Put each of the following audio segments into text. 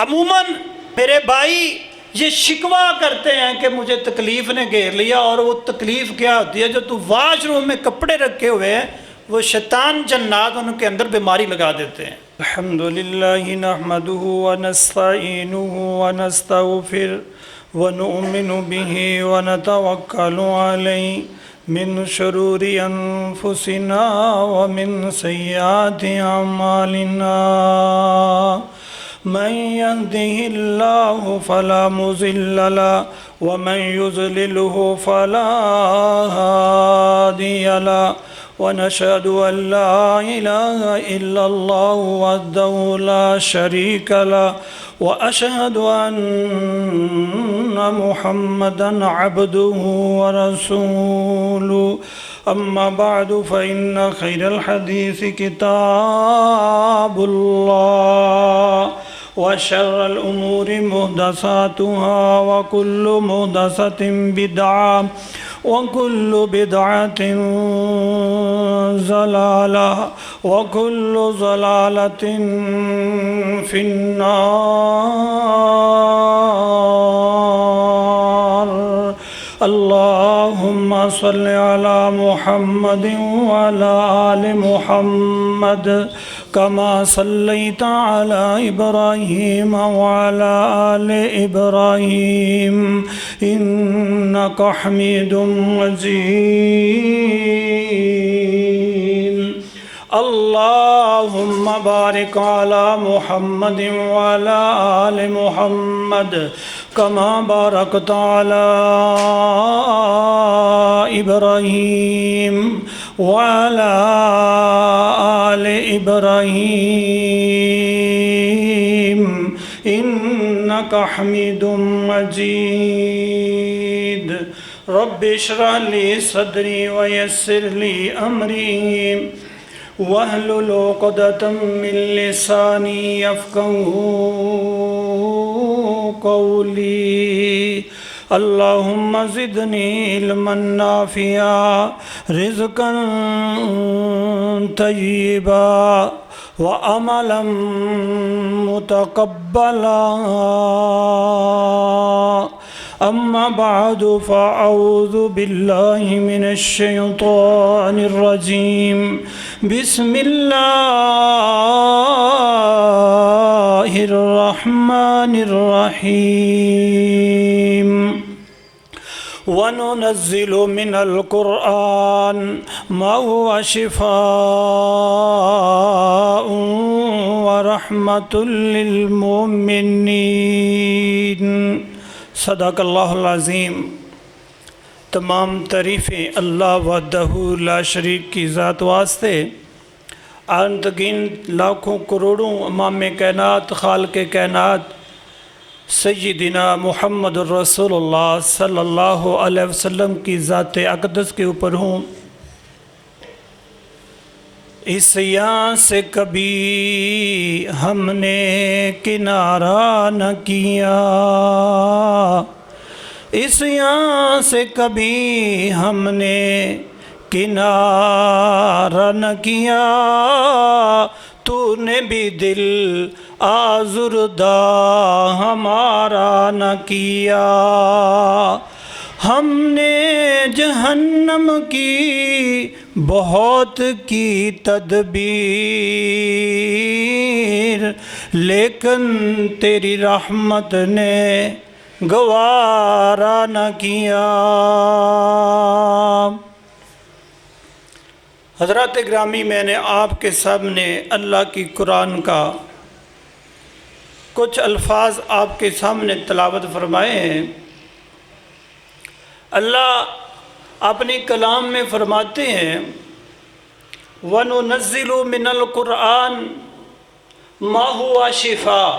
عموماً میرے بھائی یہ شکوہ کرتے ہیں کہ مجھے تکلیف نے گھیر لیا، اور وہ تکلیف کیا ہوتی ہے؟ جو تو واش روم میں کپڑے رکھے ہوئے ہیں، وہ شیطان جنات ان کے اندر بیماری لگا دیتے ہیں۔ الحمدللہ نحمدہ ونستعینہ ونستغفر ونؤمن به ونتوکل علیہ من شرور انفسنا ومن سیئات اعمالنا من يهده الله فلا مضل له ومن يضلله فلا هادي له ونشهد أن لا إله إلا الله وحده لا شريك له وأشهد أن محمدا عبده ورسوله أما بعد فإن خير الحديث كتاب الله وشر الأمور محدثاتها وكل محدثة بدعة وكل بدعة ضلالة وكل ضلالة في النار اللهم صل على محمد وعلى آل محمد كما صليت على إبراهيم وعلى آل إبراهيم إنك حميد مجيد اللهم بارك على محمد وعلى آل محمد كما باركت على إبراهيم وعلى آل إبراهيم إنك حميد مجيد رب اشرح لي صدري ويسر لي أمري واحلل عقدة من لساني يفقهوا قولي اللهم زدني علما نافعا رزقا طيبا وعملا متقبلا أما بعد فأعوذ بالله من الشيطان الرجيم بسم الله الرحمن الرحيم وننزل من القرآن ما هو شفاء ورحمة للمؤمنين صدق اللہ العظیم۔ تمام تعریفیں اللہ وحدہ لا شریک کی ذات واسطے، انتگین لاکھوں کروڑوں امام کائنات خالق کائنات سیدنا محمد الرسول اللہ صلی اللہ علیہ وسلم کی ذات اقدس کے اوپر ہوں۔ اس یہاں سے کبھی ہم نے کنارہ نہ کیا، اس یہاں سے کبھی ہم نے کنارہ نہ کیا، تو نے بھی دل آزردہ ہمارا نہ کیا، ہم نے جہنم کی بہت کی تدبیر، لیکن تیری رحمت نے گوارا نہ کیا۔ حضرات گرامی، میں نے آپ کے سامنے اللہ کی قرآن کا کچھ الفاظ آپ کے سامنے تلاوت فرمائے ہیں۔ اللہ اپنی کلام میں فرماتے ہیں وَنُنَزِّلُ مِنَ الْقُرْآنِ مَا هُوَ شِفَاءٌ،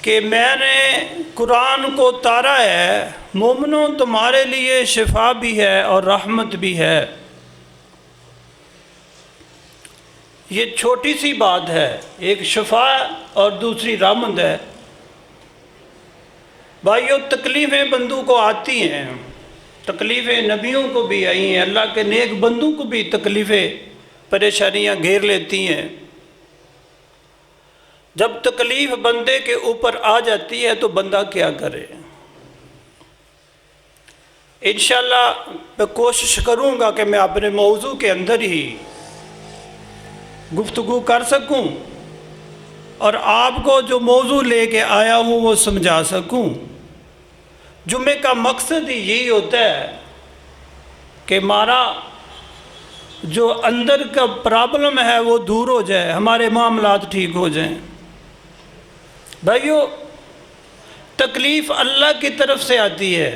کہ میں نے قرآن کو اتارا ہے، مومنوں تمہارے لیے شفا بھی ہے اور رحمت بھی ہے۔ یہ چھوٹی سی بات ہے، ایک شفا اور دوسری رحمت ہے۔ بھائیو، تکلیفیں بندوں کو آتی ہیں، تکلیفیں نبیوں کو بھی آئی ہیں، اللہ کے نیک بندوں کو بھی تکلیفیں پریشانیاں گھیر لیتی ہیں۔ جب تکلیف بندے کے اوپر آ جاتی ہے تو بندہ کیا کرے؟ انشاءاللہ میں کوشش کروں گا کہ میں اپنے موضوع کے اندر ہی گفتگو کر سکوں اور آپ کو جو موضوع لے کے آیا ہوں وہ سمجھا سکوں۔ جمعے کا مقصد ہی یہی ہوتا ہے کہ ہمارا جو اندر کا پرابلم ہے وہ دور ہو جائے، ہمارے معاملات ٹھیک ہو جائیں۔ بھائیو، تکلیف اللہ کی طرف سے آتی ہے۔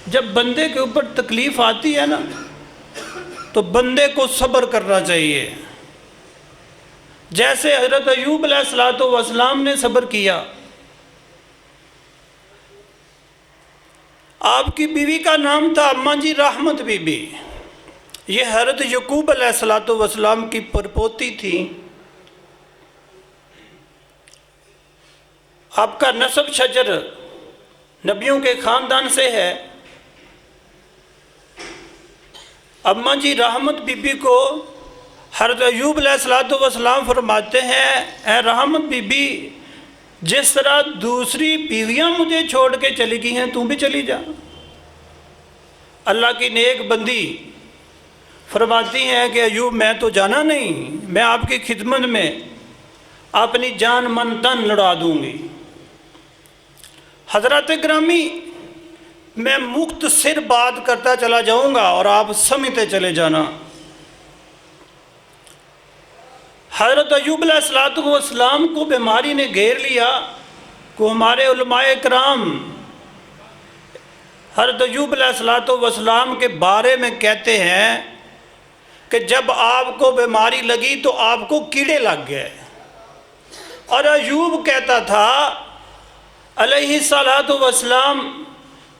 جب بندے کے اوپر تکلیف آتی ہے نا تو بندے کو صبر کرنا چاہیے، جیسے حضرت ایوب علیہ السلام نے صبر کیا۔ آپ کی بیوی کا نام تھا اماں جی رحمت بی بی، یہ حضرت یعقوب علیہ السلام کی پرپوتی تھی۔ آپ کا نسب شجر نبیوں کے خاندان سے ہے۔ اماں جی رحمت بی بی کو حضرت ایوب علیہ السلام فرماتے ہیں، اے رحمت بی بی، جس طرح دوسری بیویاں مجھے چھوڑ کے چلی گئی ہیں تم بھی چلی جا۔ اللہ کی نیک بندی فرماتی ہیں کہ ایوب میں تو جانا نہیں، میں آپ کی خدمت میں اپنی جان من تن لڑا دوں گی۔ حضرات گرامی، میں مختصر بات کرتا چلا جاؤں گا اور آپ سمجھتے چلے جانا۔ حضرت ایوب علیہ السلام کو بیماری نے گھیر لیا۔ کو ہمارے علماء کرام حضرت ایوب علیہ السلام کے بارے میں کہتے ہیں کہ جب آپ کو بیماری لگی تو آپ کو کیڑے لگ گئے، اور ایوب کہتا تھا علیہ السلام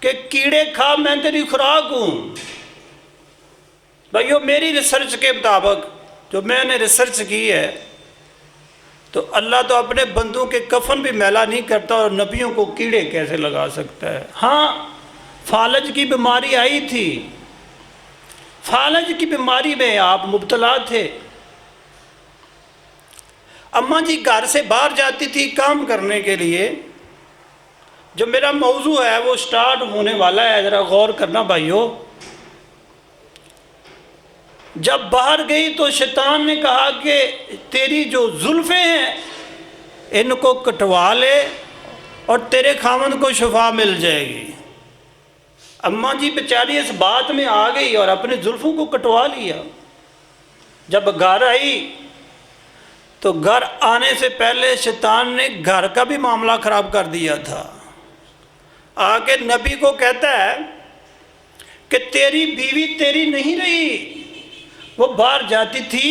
کہ کیڑے کھا میں تیری خوراک ہوں۔ بھائیو، میری ریسرچ کے مطابق جو میں نے ریسرچ کی ہے تو اللہ تو اپنے بندوں کے کفن بھی میلا نہیں کرتا، اور نبیوں کو کیڑے کیسے لگا سکتا ہے؟ ہاں، فالج کی بیماری آئی تھی، فالج کی بیماری میں آپ مبتلا تھے۔ اماں جی گھر سے باہر جاتی تھی کام کرنے کے لیے۔ جو میرا موضوع ہے وہ سٹارٹ ہونے والا ہے، ذرا غور کرنا بھائیو۔ جب باہر گئی تو شیطان نے کہا کہ تیری جو زلفیں ہیں ان کو کٹوا لے اور تیرے خاوند کو شفا مل جائے گی۔ اماں جی بیچاری اس بات میں آ گئی اور اپنے زلفوں کو کٹوا لیا۔ جب گھر آئی تو گھر آنے سے پہلے شیطان نے گھر کا بھی معاملہ خراب کر دیا تھا۔ آگے نبی کو کہتا ہے کہ تیری بیوی تیری نہیں رہی، وہ باہر جاتی تھی،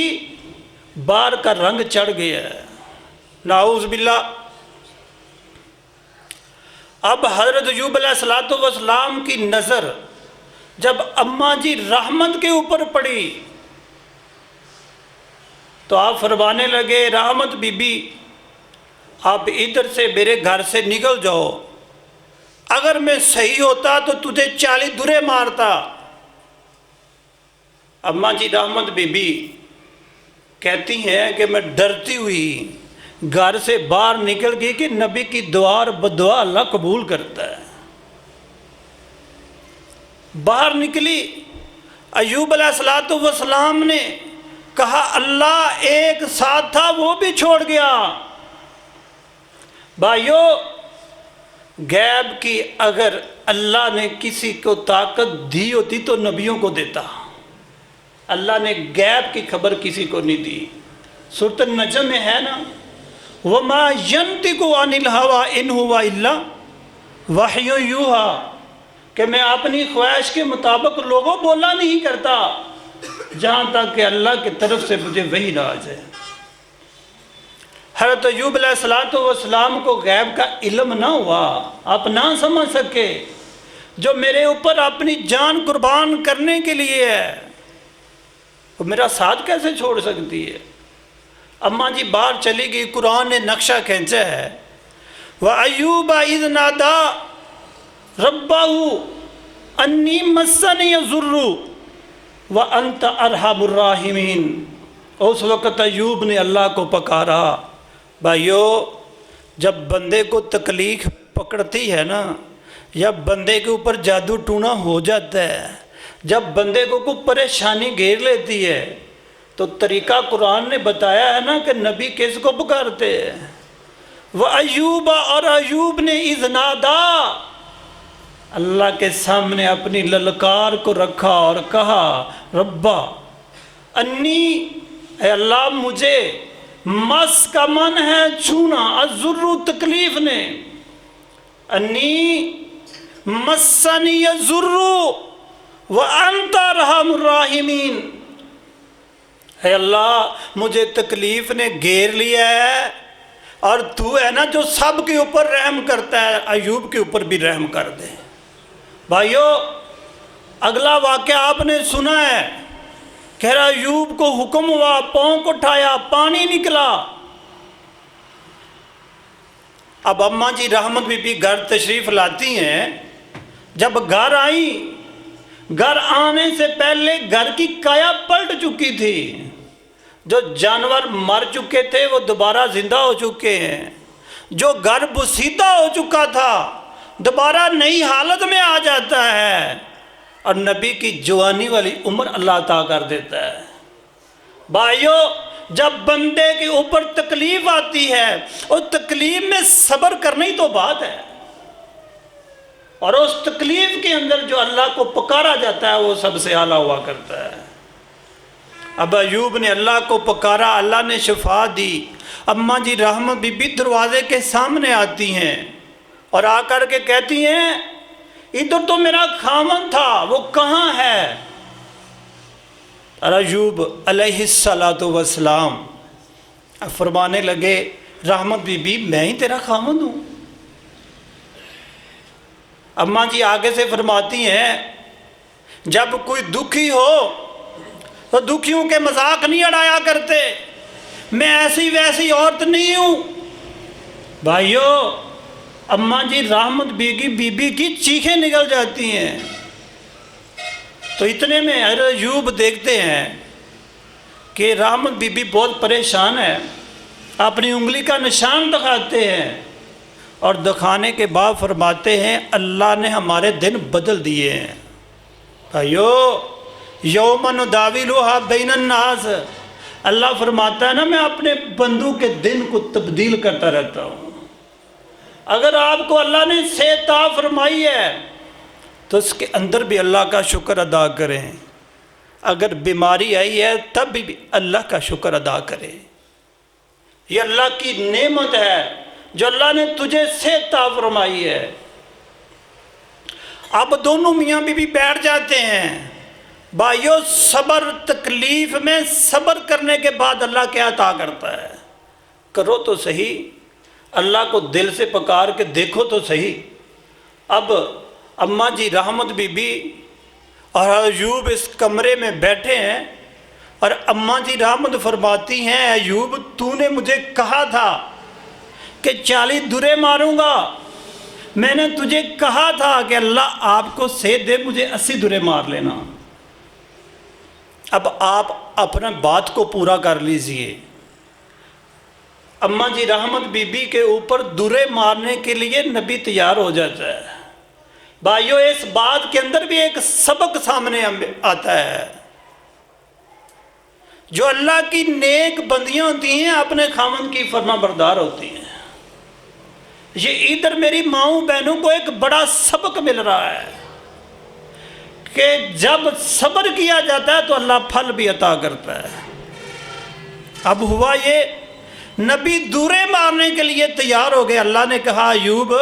باہر کا رنگ چڑھ گیا ہے، نعوذ باللہ۔ اب حضرت ایوب علیہ السلام کی نظر جب اماں جی رحمت کے اوپر پڑی تو آپ فرمانے لگے، رحمت بی بی آپ ادھر سے میرے گھر سے نکل جاؤ، اگر میں صحیح ہوتا تو تجھے 40 درے مارتا۔ اماں جی رحمت بی بی کہتی ہیں کہ میں ڈرتی ہوئی گھر سے باہر نکل گئی کہ نبی کی دعا اور بدعا اللہ قبول کرتا ہے۔ باہر نکلی، ایوب علیہ السلام نے کہا اللہ ایک ساتھ تھا وہ بھی چھوڑ گیا۔ بھائیو، غیب کی اگر اللہ نے کسی کو طاقت دی ہوتی تو نبیوں کو دیتا۔ اللہ نے غیب کی خبر کسی کو نہیں دی۔ سورۃ النجم میں ہے نا، وَمَا يَنْطِقُ عَنِ الْهَوَىٰ إِنْ هُوَ إِلَّا وَحْيٌ يُوحَىٰ، کہ میں اپنی خواہش کے مطابق لوگوں بولا نہیں کرتا جہاں تک کہ اللہ کی طرف سے مجھے وحی نہ آ جائے۔ حضرت ایوب علیہ السلام کو غیب کا علم نہ ہوا، آپ نہ سمجھ سکے جو میرے اوپر اپنی جان قربان کرنے کے لیے ہے وہ میرا ساتھ کیسے چھوڑ سکتی ہے؟ اماں جی باہر چلی گئی، قرآن نے نقشہ کھینچا ہے، وَأَيُّوبَ إِذْ نَادَىٰ رَبَّهُ أَنِّي مَسَّنِيَ الضُّرُّ وَأَنْتَ أَرْحَمُ الرَّاحِمِينَ۔ اس وقت ایوب نے اللہ کو پکارا، بھائیو، جب بندے کو تکلیف پکڑتی ہے نا، یا بندے کے اوپر جادو ٹونا ہو جاتا ہے، جب بندے کو کوئی پریشانی گھیر لیتی ہے، تو طریقہ قرآن نے بتایا ہے نا کہ نبی کس کو پکارتے ہیں؟ وہ ایوب، اور ایوب نے اذ نادا، اللہ کے سامنے اپنی للکار کو رکھا اور کہا ربا انی، اے اللہ مجھے، مس کا من ہے چھونا، الضر تکلیف نے، انی مسنی الضر وانت ارحم الراحمین، اے اللہ مجھے تکلیف نے گھیر لیا ہے اور تو ہے نا جو سب کے اوپر رحم کرتا ہے، ایوب کے اوپر بھی رحم کر دے۔ بھائیو، اگلا واقعہ آپ نے سنا ہے، کہہ رہا ایوب کو حکم ہوا، پاؤں کو اٹھایا، پانی نکلا۔ اب اماں جی رحمت بی بی گھر تشریف لاتی ہیں، جب گھر آئیں، گھر آنے سے پہلے گھر کی کایا پلٹ چکی تھی، جو جانور مر چکے تھے وہ دوبارہ زندہ ہو چکے ہیں، جو گھر بسیدہ ہو چکا تھا دوبارہ نئی حالت میں آ جاتا ہے، اور نبی کی جوانی والی عمر اللہ عطا کر دیتا ہے۔ بھائیو، جب بندے کے اوپر تکلیف آتی ہے، اور تکلیف میں صبر کرنے تو بات ہے، اور اس تکلیف کے اندر جو اللہ کو پکارا جاتا ہے وہ سب سے اعلیٰ ہوا کرتا ہے۔ اب ایوب نے اللہ کو پکارا، اللہ نے شفا دی۔ اماں جی رحمت بی بی دروازے کے سامنے آتی ہیں اور آ کر کے کہتی ہیں ادھر تو میرا خاوند تھا، وہ کہاں ہے؟ اور ایوب علیہ السلام فرمانے لگے رحمت بی بی میں ہی تیرا خاوند ہوں۔ اماں جی آگے سے فرماتی ہیں جب کوئی دکھی ہو تو دکھیوں کے مذاق نہیں اڑایا کرتے، میں ایسی ویسی عورت نہیں ہوں۔ بھائیو، اماں جی رحمت بی بی کی چیخیں نکل جاتی ہیں۔ تو اتنے میں ایوب دیکھتے ہیں کہ رحمت بی بی بہت پریشان ہے، اپنی انگلی کا نشان دکھاتے ہیں، اور دکھانے کے بعد فرماتے ہیں اللہ نے ہمارے دن بدل دیے ہیں۔ بھائیو، یوم نداولھا بین الناس، اللہ فرماتا ہے نا میں اپنے بندوں کے دن کو تبدیل کرتا رہتا ہوں۔ اگر آپ کو اللہ نے صحت عطا فرمائی ہے تو اس کے اندر بھی اللہ کا شکر ادا کریں، اگر بیماری آئی ہے تب بھی اللہ کا شکر ادا کریں۔ یہ اللہ کی نعمت ہے جو اللہ نے تجھے صحت عطا فرمائی ہے۔ اب دونوں میاں بیوی بیٹھ جاتے ہیں۔ بھائیو، صبر تکلیف میں صبر کرنے کے بعد اللہ کیا عطا کرتا ہے؟ کرو تو صحیح، اللہ کو دل سے پکار کے دیکھو تو صحیح۔ اب اماں جی رحمت بی بی اور ایوب اس کمرے میں بیٹھے ہیں، اور اماں جی رحمت فرماتی ہیں ایوب تو نے مجھے کہا تھا کہ 40 درے ماروں گا، میں نے تجھے کہا تھا کہ اللہ آپ کو صحت دے، مجھے 80 درے مار لینا۔ اب آپ اپنے بات کو پورا کر لیجئے۔ اماں جی رحمت بی بی کے اوپر درے مارنے کے لیے نبی تیار ہو جاتا ہے۔ بھائیو، اس بات کے اندر بھی ایک سبق سامنے آتا ہے، جو اللہ کی نیک بندیاں ہوتی ہیں اپنے خاوند کی فرما بردار ہوتی ہیں۔ یہ ادھر میری ماؤں بہنوں کو ایک بڑا سبق مل رہا ہے کہ جب صبر کیا جاتا ہے تو اللہ پھل بھی عطا کرتا ہے۔ اب ہوا یہ، نبی دورے مارنے کے لیے تیار ہو گئے۔ اللہ نے کہا ایوب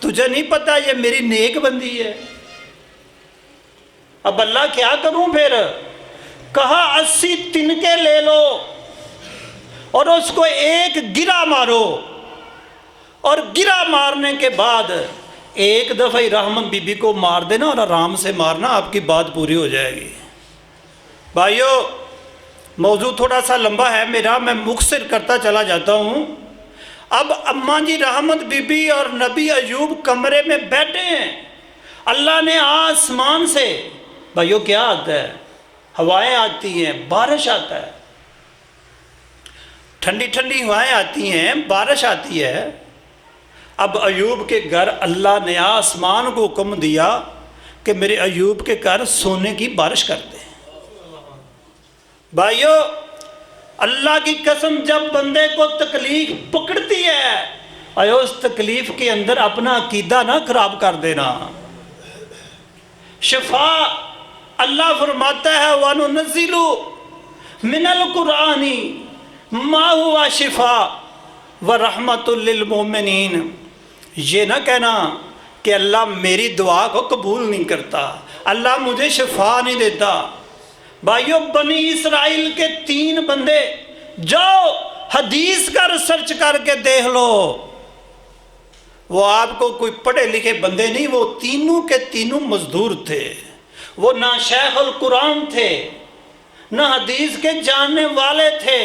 تجھے نہیں پتا یہ میری نیک بندی ہے۔ اب اللہ کیا کروں پھر؟ کہا 80 تنکے لے لو اور اس کو ایک گرا مارو، اور گرا مارنے کے بعد ایک دفعہ ہی رحمت بی بی کو مار دینا اور آرام سے مارنا، آپ کی بات پوری ہو جائے گی۔ بھائیو، موضوع تھوڑا سا لمبا ہے میرا، میں مختصر کرتا چلا جاتا ہوں۔ اب اماں جی رحمت بی بی اور نبی ایوب کمرے میں بیٹھے ہیں، اللہ نے آسمان سے، بھائیو کیا آتا ہے؟ ہوائیں آتی ہیں، بارش آتا ہے، ٹھنڈی ٹھنڈی ہوائیں آتی ہیں، بارش آتی ہے۔ اب ایوب کے گھر اللہ نے آسمان کو حکم دیا کہ میرے ایوب کے گھر سونے کی بارش کر دیں۔ بھائیو، اللہ کی قسم، جب بندے کو تکلیف پکڑتی ہے اور اس تکلیف کے اندر اپنا عقیدہ نہ خراب کر دینا۔ شفا اللہ فرماتا ہے وَنُنَزِّلُ مِنَ الْقُرْآنِ مَا هُوَ شِفَاءٌ وَرَحْمَةٌ لِّلْمُؤْمِنِينَ۔ یہ نہ کہنا کہ اللہ میری دعا کو قبول نہیں کرتا، اللہ مجھے شفا نہیں دیتا۔ بھائیو، بنی اسرائیل کے 3 بندے، جاؤ حدیث کا ریسرچ کر کے دیکھ لو، وہ آپ کو کوئی پڑھے لکھے بندے نہیں، وہ تینوں کے تینوں مزدور تھے۔ وہ نہ شیخ القرآن تھے، نہ حدیث کے جاننے والے تھے،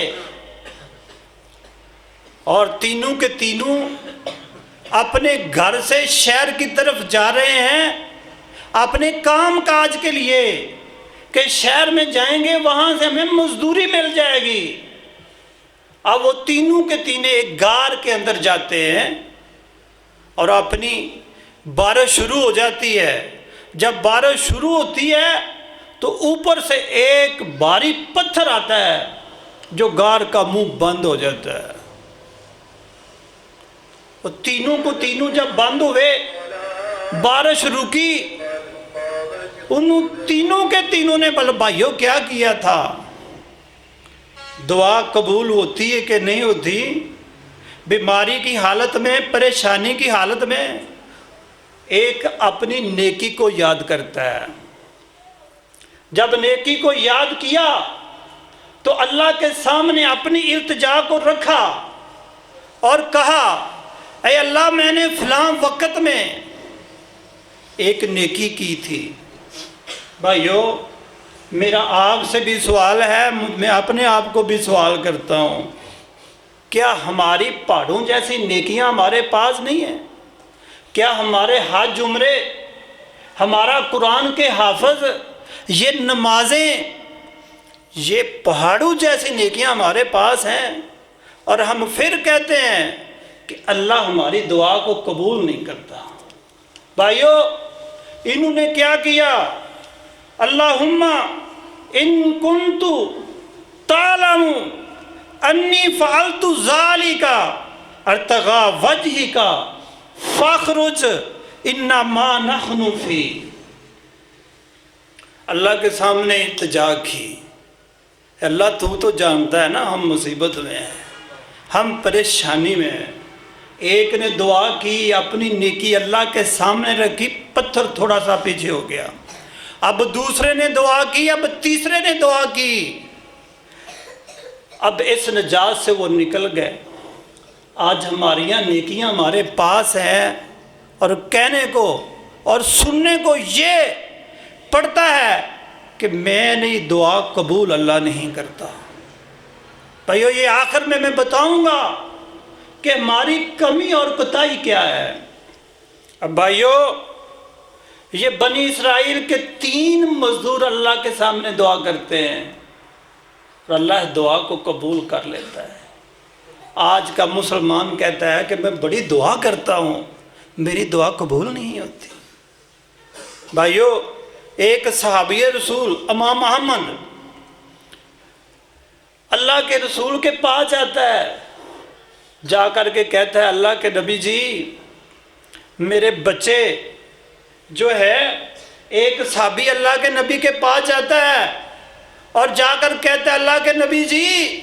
اور تینوں کے تینوں اپنے گھر سے شہر کی طرف جا رہے ہیں اپنے کام کاج کے لیے، کہ شہر میں جائیں گے وہاں سے ہمیں مزدوری مل جائے گی۔ اب وہ تینوں کے تینے ایک غار کے اندر جاتے ہیں اور اپنی بارش شروع ہو جاتی ہے۔ جب بارش شروع ہوتی ہے تو اوپر سے ایک بھاری پتھر آتا ہے جو غار کا منہ بند ہو جاتا ہے۔ وہ تینوں کو تینوں جب بند ہوئے، بارش رکی، ان تینوں کے تینوں نے بل بھائیو کیا کیا تھا؟ دعا قبول ہوتی ہے کہ نہیں ہوتی؟ بیماری کی حالت میں، پریشانی کی حالت میں ایک اپنی نیکی کو یاد کرتا ہے۔ جب نیکی کو یاد کیا تو اللہ کے سامنے اپنی التجا کو رکھا اور کہا، اے اللہ، میں نے فلاں وقت میں ایک نیکی کی تھی۔ بھائیو، میرا آپ سے بھی سوال ہے، میں اپنے آپ کو بھی سوال کرتا ہوں، کیا ہماری پہاڑوں جیسی نیکیاں ہمارے پاس نہیں ہیں؟ کیا ہمارے حج عمرے، ہمارا قرآن کے حافظ، یہ نمازیں، یہ پہاڑوں جیسی نیکیاں ہمارے پاس ہیں؟ اور ہم پھر کہتے ہیں کہ اللہ ہماری دعا کو قبول نہیں کرتا۔ بھائیو، انہوں نے کیا کیا؟ اللہم ان کنت تعلم انی فعلت ذالک ارتغا وجہک فاخرج انما نحن فی۔ اللہ کے سامنے التجا کی، اللہ تو جانتا ہے نا ہم مصیبت میں ہیں، ہم پریشانی میں ہیں۔ ایک نے دعا کی، اپنی نیکی اللہ کے سامنے رکھی، پتھر تھوڑا سا پیچھے ہو گیا۔ اب دوسرے نے دعا کی، اب تیسرے نے دعا کی، اب اس نجات سے وہ نکل گئے۔ آج ہماری نیکیاں ہمارے پاس ہیں اور کہنے کو اور سننے کو یہ پڑتا ہے کہ میں نے دعا قبول اللہ نہیں کرتا۔ بھائیو، یہ آخر میں بتاؤں گا کہ ہماری کمی اور کوتاہی کیا ہے۔ اب بھائیو، یہ بنی اسرائیل کے 3 مزدور اللہ کے سامنے دعا کرتے ہیں اور اللہ دعا کو قبول کر لیتا ہے۔ آج کا مسلمان کہتا ہے کہ میں بڑی دعا کرتا ہوں، میری دعا قبول نہیں ہوتی۔ بھائیو، ایک صحابی رسول امام احمد اللہ کے رسول کے پاس جاتا ہے، جا کر کے کہتا ہے، اللہ کے نبی جی، میرے بچے جو ہے، ایک صحابی اللہ کے نبی کے پاس جاتا ہے اور جا کر کہتا ہے، اللہ کے نبی جی،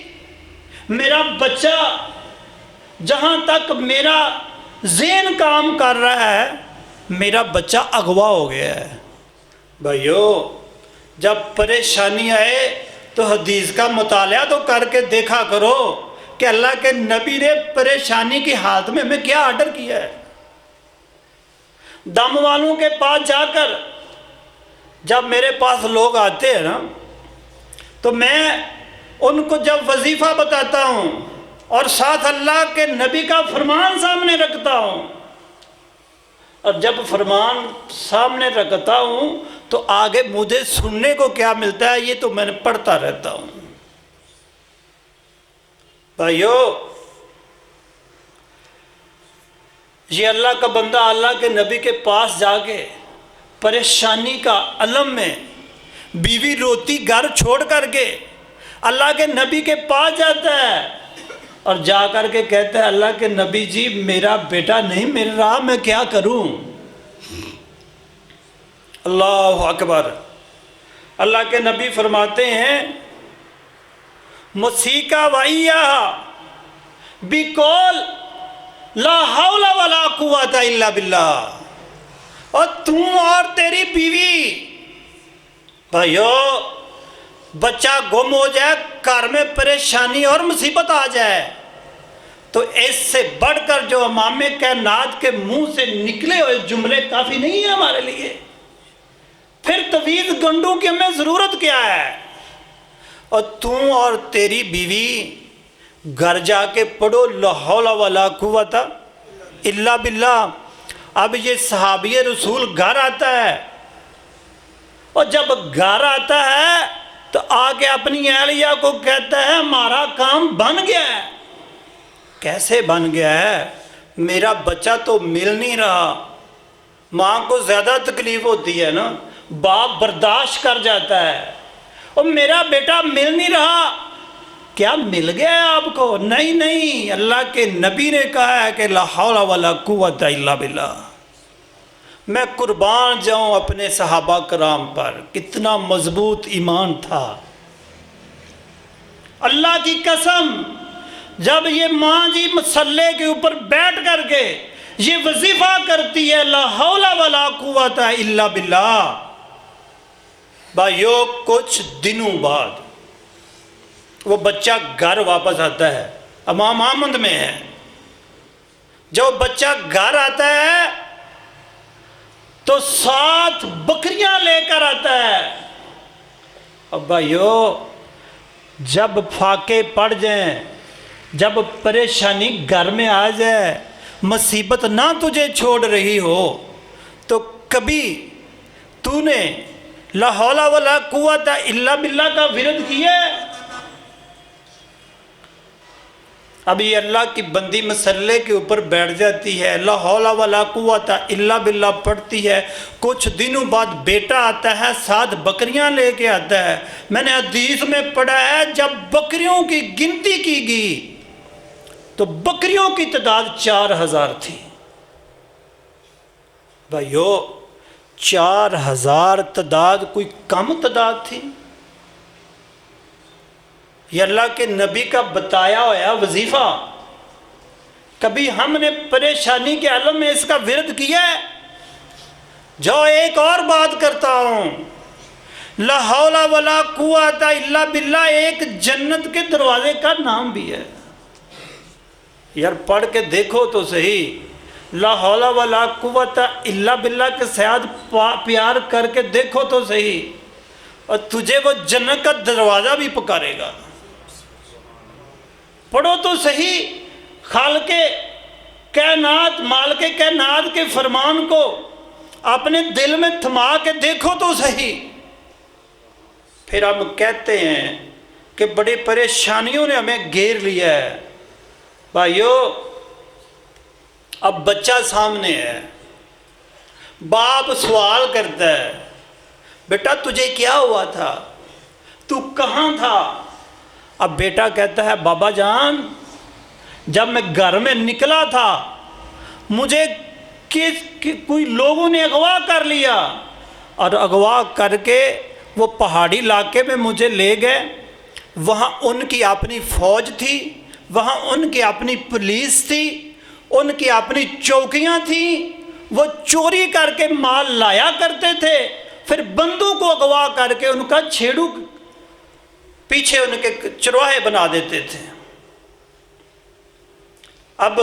میرا بچہ جہاں تک میرا ذہن کام کر رہا ہے، میرا بچہ اغوا ہو گیا ہے۔ بھائیو، جب پریشانی آئے تو حدیث کا مطالعہ تو کر کے دیکھا کرو کہ اللہ کے نبی نے پریشانی کی حالت میں ہمیں کیا آرڈر کیا ہے۔ دم والوں کے پاس جا کر جب میرے پاس لوگ آتے ہیں نا، تو میں ان کو جب وظیفہ بتاتا ہوں اور ساتھ اللہ کے نبی کا فرمان سامنے رکھتا ہوں، اور جب فرمان سامنے رکھتا ہوں تو آگے مجھے سننے کو کیا ملتا ہے یہ تو میں پڑھتا رہتا ہوں۔ بھائیو، یہ اللہ کا بندہ اللہ کے نبی کے پاس جا کے پریشانی کا علم میں بیوی روتی گھر چھوڑ کر کے اللہ کے نبی کے پاس جاتا ہے اور جا کر کے کہتا ہے اللہ کے نبی جی میرا بیٹا نہیں مل رہا، میں کیا کروں؟ اللہ اکبر۔ اللہ کے نبی فرماتے ہیں مسیکا وائیا بقول لا حول ولا قوت الا باللہ، اور تم اور تیری بیوی، بھائیو بچہ گم ہو جائے، گھر میں پریشانی اور مصیبت آ جائے تو اس سے بڑھ کر جو امام کائنات کے منہ سے نکلے ہوئے جملے کافی نہیں ہیں ہمارے لیے، پھر طویل گنڈوں کی ہمیں ضرورت کیا ہے؟ اور تم اور تیری بیوی گھر جا کے پڑھو لا حول ولا قوت الا باللہ۔ اب یہ صحابی رسول گھر آتا ہے، اور جب گھر آتا ہے تو آ کے اپنی اہلیہ کو کہتا ہے ہمارا کام بن گیا ہے۔ کیسے بن گیا ہے؟ میرا بچہ تو مل نہیں رہا۔ ماں کو زیادہ تکلیف ہوتی ہے نا، باپ برداشت کر جاتا ہے، اور میرا بیٹا مل نہیں رہا۔ کیا مل گیا ہے آپ کو؟ نہیں نہیں، اللہ کے نبی نے کہا ہے کہ لا حول ولا قوت الا باللہ۔ میں قربان جاؤں اپنے صحابہ کرام پر، کتنا مضبوط ایمان تھا۔ اللہ کی قسم، جب یہ ماں جی مسلح کے اوپر بیٹھ کر کے یہ وظیفہ کرتی ہے لا حول ولا قوت الا باللہ، بھائیو کچھ دنوں بعد وہ بچہ گھر واپس آتا ہے۔ امام احمد میں ہے، جب بچہ گھر آتا ہے تو 7 بکریاں لے کر آتا ہے۔ اب بھائیو جب فاقے پڑ جائیں، جب پریشانی گھر میں آ جائے، مصیبت نہ تجھے چھوڑ رہی ہو، تو کبھی تو نے لا حول ولا قوت الا باللہ کا ورد کیا ہے؟ اب یہ اللہ کی بندی مسلح کے اوپر بیٹھ جاتی ہے، لا حول ولا قوت الا باللہ پڑھتی ہے، کچھ دنوں بعد بیٹا آتا ہے 7 بکریاں لے کے آتا ہے۔ میں نے حدیث میں پڑھا ہے جب بکریوں کی گنتی کی گئی تو بکریوں کی تعداد 4000 تھی۔ بھائیو 4000 تعداد کوئی کم تعداد تھی؟ یہ اللہ کے نبی کا بتایا ہوا وظیفہ، کبھی ہم نے پریشانی کے عالم میں اس کا ورد کیا ہے؟ جو ایک اور بات کرتا ہوں، لا حول ولا قوت الا باللہ ایک جنت کے دروازے کا نام بھی ہے۔ یار پڑھ کے دیکھو تو صحیح، لا حول ولا قوت الا باللہ کے ساتھ پیار کر کے دیکھو تو صحیح، اور تجھے وہ جنت کا دروازہ بھی پکارے گا۔ پڑھو تو صحیح، خالق کائنات، مالک کائنات کے فرمان کو اپنے دل میں تھما کے دیکھو تو صحیح۔ پھر ہم کہتے ہیں کہ بڑی پریشانیوں نے ہمیں گھیر لیا ہے۔ بھائیو اب بچہ سامنے ہے، باپ سوال کرتا ہے بیٹا تجھے کیا ہوا تھا، تو کہاں تھا؟ اب بیٹا کہتا ہے بابا جان جب میں گھر میں نکلا تھا مجھے کوئی لوگوں نے اغوا کر لیا، اور اغوا کر کے وہ پہاڑی علاقے میں مجھے لے گئے، وہاں ان کی اپنی فوج تھی، وہاں ان کی اپنی پولیس تھی، ان کی اپنی چوکیاں تھیں، وہ چوری کر کے مال لایا کرتے تھے، پھر بندوں کو اغوا کر کے ان کا چھیڑو پیچھے ان کے چرواہے بنا دیتے تھے۔ اب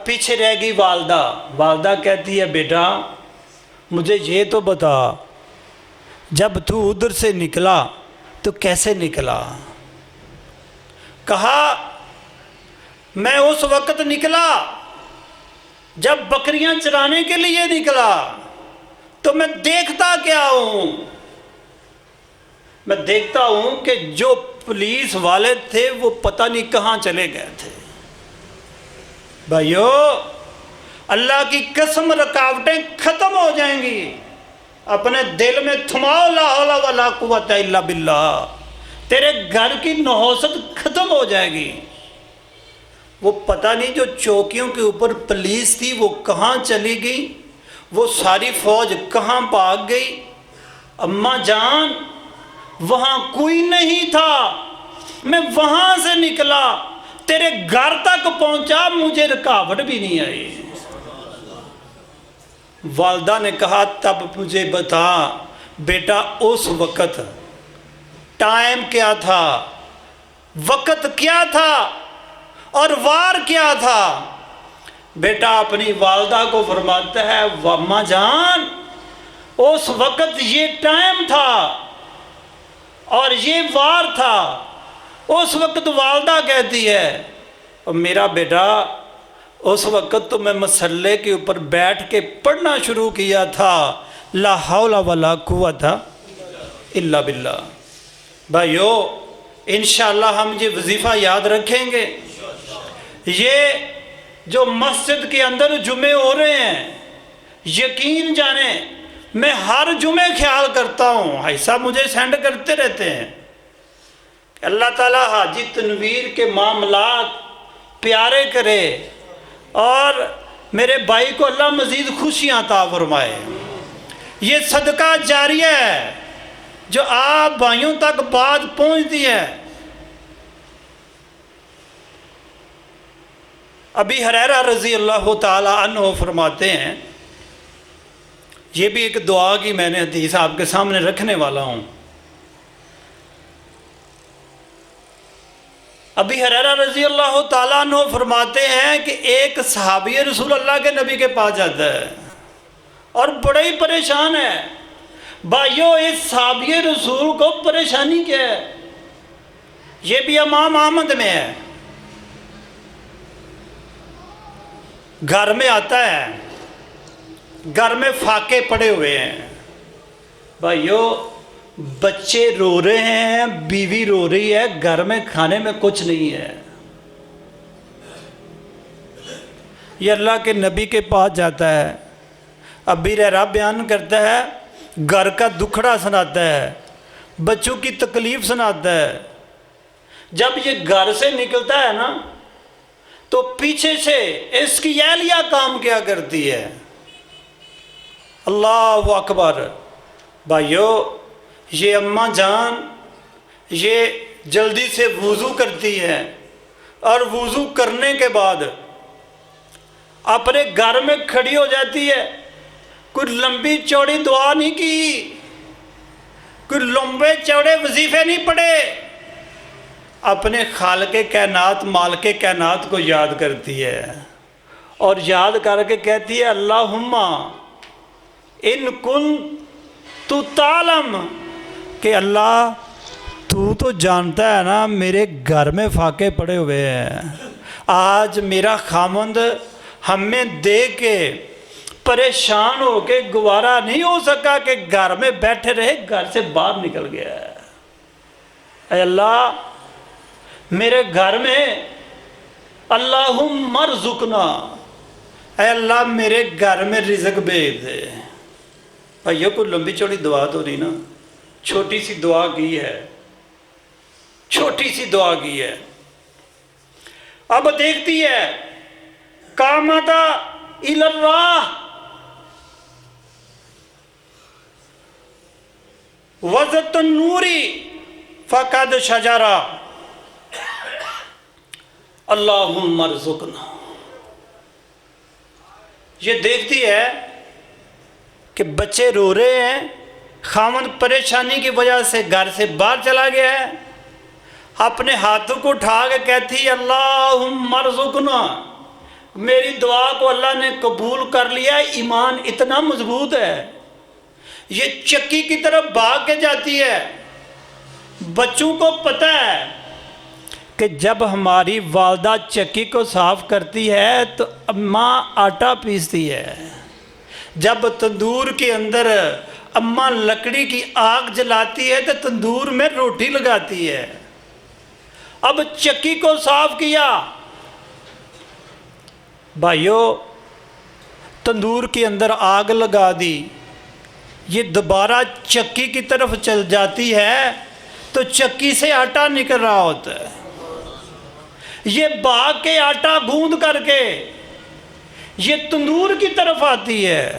پیچھے رہ گئی والدہ۔ والدہ کہتی ہے بیٹا مجھے یہ تو بتا جب تو ادھر سے نکلا تو کیسے نکلا؟ کہا میں اس وقت نکلا جب بکریاں چرانے کے لیے نکلا، تو میں دیکھتا کیا ہوں؟ میں دیکھتا ہوں کہ جو پولیس والے تھے وہ پتہ نہیں کہاں چلے گئے تھے۔ بھائیو اللہ کی قسم رکاوٹیں ختم ہو جائیں گی، اپنے دل میں تھماؤ لا حول ولا قوت الا باللہ، تیرے گھر کی نحوست ختم ہو جائے گی۔ وہ پتہ نہیں جو چوکیوں کے اوپر پولیس تھی وہ کہاں چلی گئی، وہ ساری فوج کہاں بھاگ گئی۔ اماں جان وہاں کوئی نہیں تھا، میں وہاں سے نکلا تیرے گھر تک پہنچا، مجھے رکاوٹ بھی نہیں آئی۔ والدہ نے کہا تب مجھے بتا بیٹا اس وقت ٹائم کیا تھا، وقت کیا تھا اور وار کیا تھا۔ بیٹا اپنی والدہ کو فرماتا ہے اماں جان اس وقت یہ ٹائم تھا اور یہ وار تھا۔ اس وقت والدہ کہتی ہے میرا بیٹا اس وقت تو میں مسلح کے اوپر بیٹھ کے پڑھنا شروع کیا تھا، لا حول ولا قوت الا باللہ۔ بھائیو انشاءاللہ ہم یہ وظیفہ یاد رکھیں گے۔ یہ جو مسجد کے اندر جمعے ہو رہے ہیں، یقین جانیں میں ہر جمعے خیال کرتا ہوں، بھائی صاحب مجھے سینڈ کرتے رہتے ہیں کہ اللہ تعالیٰ حاجی تنویر کے معاملات پیارے کرے اور میرے بھائی کو اللہ مزید خوشیاں عطا فرمائے۔ یہ صدقہ جاریہ ہے جو آپ بھائیوں تک بات پہنچتی ہے۔ ابی ہریرہ رضی اللہ تعالی عنہ فرماتے ہیں، یہ بھی ایک دعا کی میں نے حدیث آپ کے سامنے رکھنے والا ہوں۔ ابی ہریرہ رضی اللہ تعالیٰ عنہ فرماتے ہیں کہ ایک صحابی رسول اللہ کے نبی کے پاس جاتا ہے اور بڑا ہی پریشان ہے۔ بھائیو اس صحابی رسول کو پریشانی کیا ہے؟ یہ بھی امام احمد میں ہے۔ گھر میں آتا ہے، گھر میں فاقے پڑے ہوئے ہیں، بھائیو بچے رو رہے ہیں، بیوی رو رہی ہے، گھر میں کھانے میں کچھ نہیں ہے۔ یہ اللہ کے نبی کے پاس جاتا ہے، ابی ہریرہ بیان کرتا ہے، گھر کا دکھڑا سناتا ہے، بچوں کی تکلیف سناتا ہے۔ جب یہ گھر سے نکلتا ہے نا تو پیچھے سے اس کی اہلیہ کام کیا کرتی ہے، اللہ اکبر۔ بھائیو یہ اماں جان یہ جلدی سے وضو کرتی ہے اور وضو کرنے کے بعد اپنے گھر میں کھڑی ہو جاتی ہے، کوئی لمبی چوڑی دعا نہیں کی، کوئی لمبے چوڑے وظیفے نہیں پڑھے، اپنے خالق کائنات مالک کائنات کو یاد کرتی ہے اور یاد کر کے کہتی ہے اللہم ان کن تو تعلم، کہ اللہ تو جانتا ہے نا میرے گھر میں فاقے پڑے ہوئے ہیں، آج میرا خامند ہمیں دیکھ کے پریشان ہو کے گوارا نہیں ہو سکا کہ گھر میں بیٹھے رہے، گھر سے باہر نکل گیا ہے۔ اے اللہ میرے گھر میں اللہم ارزقنا، اے اللہ میرے گھر میں رزق بھیج دے۔ بھائیو کوئی لمبی چوڑی دعا تو نہیں نا، چھوٹی سی دعا کی ہے، چھوٹی سی دعا کی ہے۔ اب دیکھتی ہے قامتا الی اللہ وزت النوری فقد شجرا اللہم ارزقنا۔ یہ دیکھتی ہے کہ بچے رو رہے ہیں، خاوند پریشانی کی وجہ سے گھر سے باہر چلا گیا ہے، اپنے ہاتھوں کو اٹھا کے کہتی ہے اللہم ارزقنا، میری دعا کو اللہ نے قبول کر لیا۔ ایمان اتنا مضبوط ہے، یہ چکی کی طرف بھاگ کے جاتی ہے۔ بچوں کو پتہ ہے کہ جب ہماری والدہ چکی کو صاف کرتی ہے تو اماں آٹا پیستی ہے، جب تندور کے اندر اماں لکڑی کی آگ جلاتی ہے تو تندور میں روٹی لگاتی ہے۔ اب چکی کو صاف کیا، بھائیو تندور کے اندر آگ لگا دی، یہ دوبارہ چکی کی طرف چل جاتی ہے تو چکی سے آٹا نکل رہا ہوتا ہے، یہ بھاگ کے آٹا گوندھ کر کے یہ تندور کی طرف آتی ہے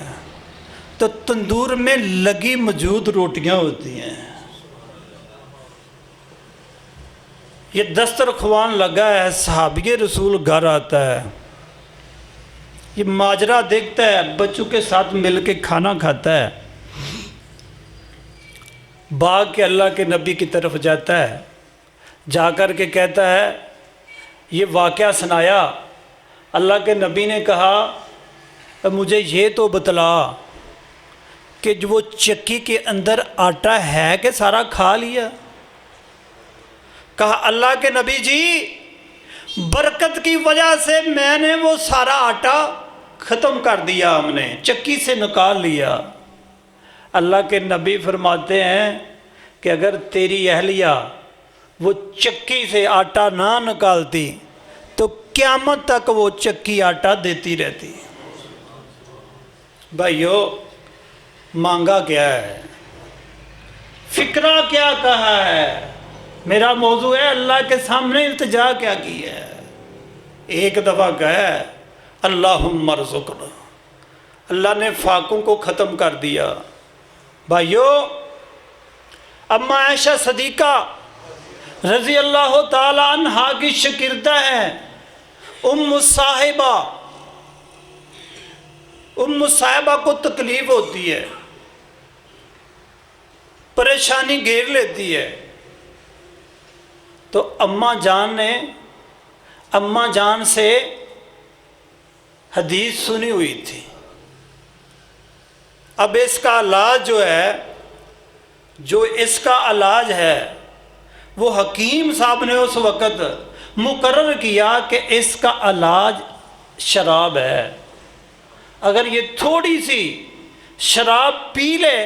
تو تندور میں لگی موجود روٹیاں ہوتی ہیں، یہ دسترخوان لگا ہے، صحابی رسول گھر آتا ہے، یہ ماجرا دیکھتا ہے، بچوں کے ساتھ مل کے کھانا کھاتا ہے، بھاگ کے اللہ کے نبی کی طرف جاتا ہے، جا کر کے کہتا ہے یہ واقعہ سنایا، اللہ کے نبی نے کہا مجھے یہ تو بتلا کہ جو وہ چکی کے اندر آٹا ہے کہ سارا کھا لیا؟ کہا اللہ کے نبی جی برکت کی وجہ سے میں نے وہ سارا آٹا ختم کر دیا، ہم نے چکی سے نکال لیا۔ اللہ کے نبی فرماتے ہیں کہ اگر تیری اہلیہ وہ چکی سے آٹا نہ نکالتی تو قیامت تک وہ چکی آٹا دیتی رہتی۔ بھائیو مانگا کیا ہے، فکرہ کیا کہا ہے، میرا موضوع ہے اللہ کے سامنے التجا کیا کی ہے۔ ایک دفعہ کہا اللہم ارزقنا، اللہ نے فاقوں کو ختم کر دیا۔ بھائیو اما عائشہ صدیقہ رضی اللہ تعالی عنہ کی شاگردہ ہے، ام صاحبہ کو تکلیف ہوتی ہے، پریشانی گھیر لیتی ہے، تو اماں جان سے حدیث سنی ہوئی تھی۔ اب اس کا علاج ہے وہ حکیم صاحب نے اس وقت مقرر کیا کہ اس کا علاج شراب ہے، اگر یہ تھوڑی سی شراب پی لے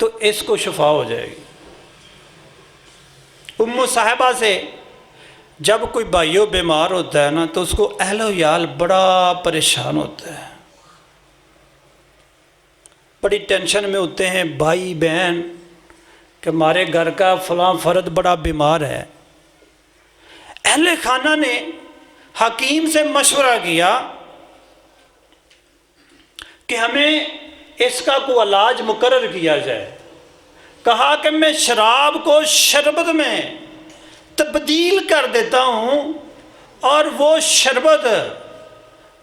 تو اس کو شفا ہو جائے گی۔ ام صاحبہ سے جب کوئی بھائیو بیمار ہوتا ہے نا تو اس کو اہل و عیال بڑا پریشان ہوتا ہے، بڑی ٹینشن میں ہوتے ہیں بھائی بہن کہ ہمارے گھر کا فلاں فرد بڑا بیمار ہے۔ اہل خانہ نے حکیم سے مشورہ کیا کہ ہمیں اس کا کوئی علاج مقرر کیا جائے۔ کہا کہ میں شراب کو شربت میں تبدیل کر دیتا ہوں اور وہ شربت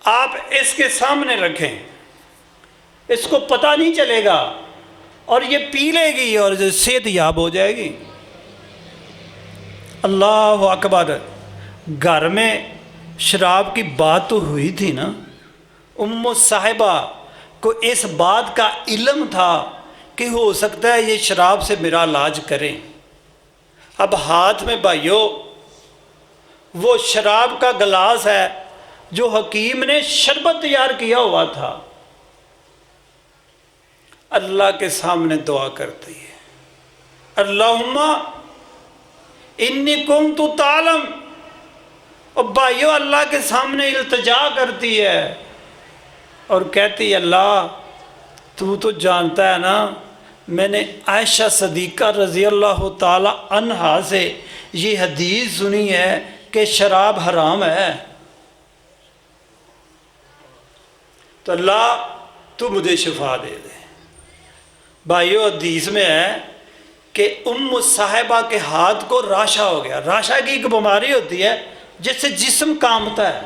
آپ اس کے سامنے رکھیں، اس کو پتہ نہیں چلے گا اور یہ پی لے گی اور صحت یاب ہو جائے گی۔ اللہ اکبر، گھر میں شراب کی بات تو ہوئی تھی نا، ام صاحبہ کو اس بات کا علم تھا کہ ہو سکتا ہے یہ شراب سے میرا علاج کریں۔ اب ہاتھ میں بھائیو وہ شراب کا گلاس ہے جو حکیم نے شربت تیار کیا ہوا تھا، اللہ کے سامنے دعا کرتی ہے اللہم انی کنت تعلم، اور بھائیو اللہ کے سامنے التجا کرتی ہے اور کہتی اللہ تو جانتا ہے نا میں نے عائشہ صدیقہ رضی اللہ تعالی عنہا سے یہ حدیث سنی ہے کہ شراب حرام ہے، تو اللہ تو مجھے شفا دے دے۔ بھائیو حدیث میں ہے کہ ام صاحبہ کے ہاتھ کو راشا ہو گیا۔ راشا کی ایک بیماری ہوتی ہے جس سے جسم کانپتا ہے،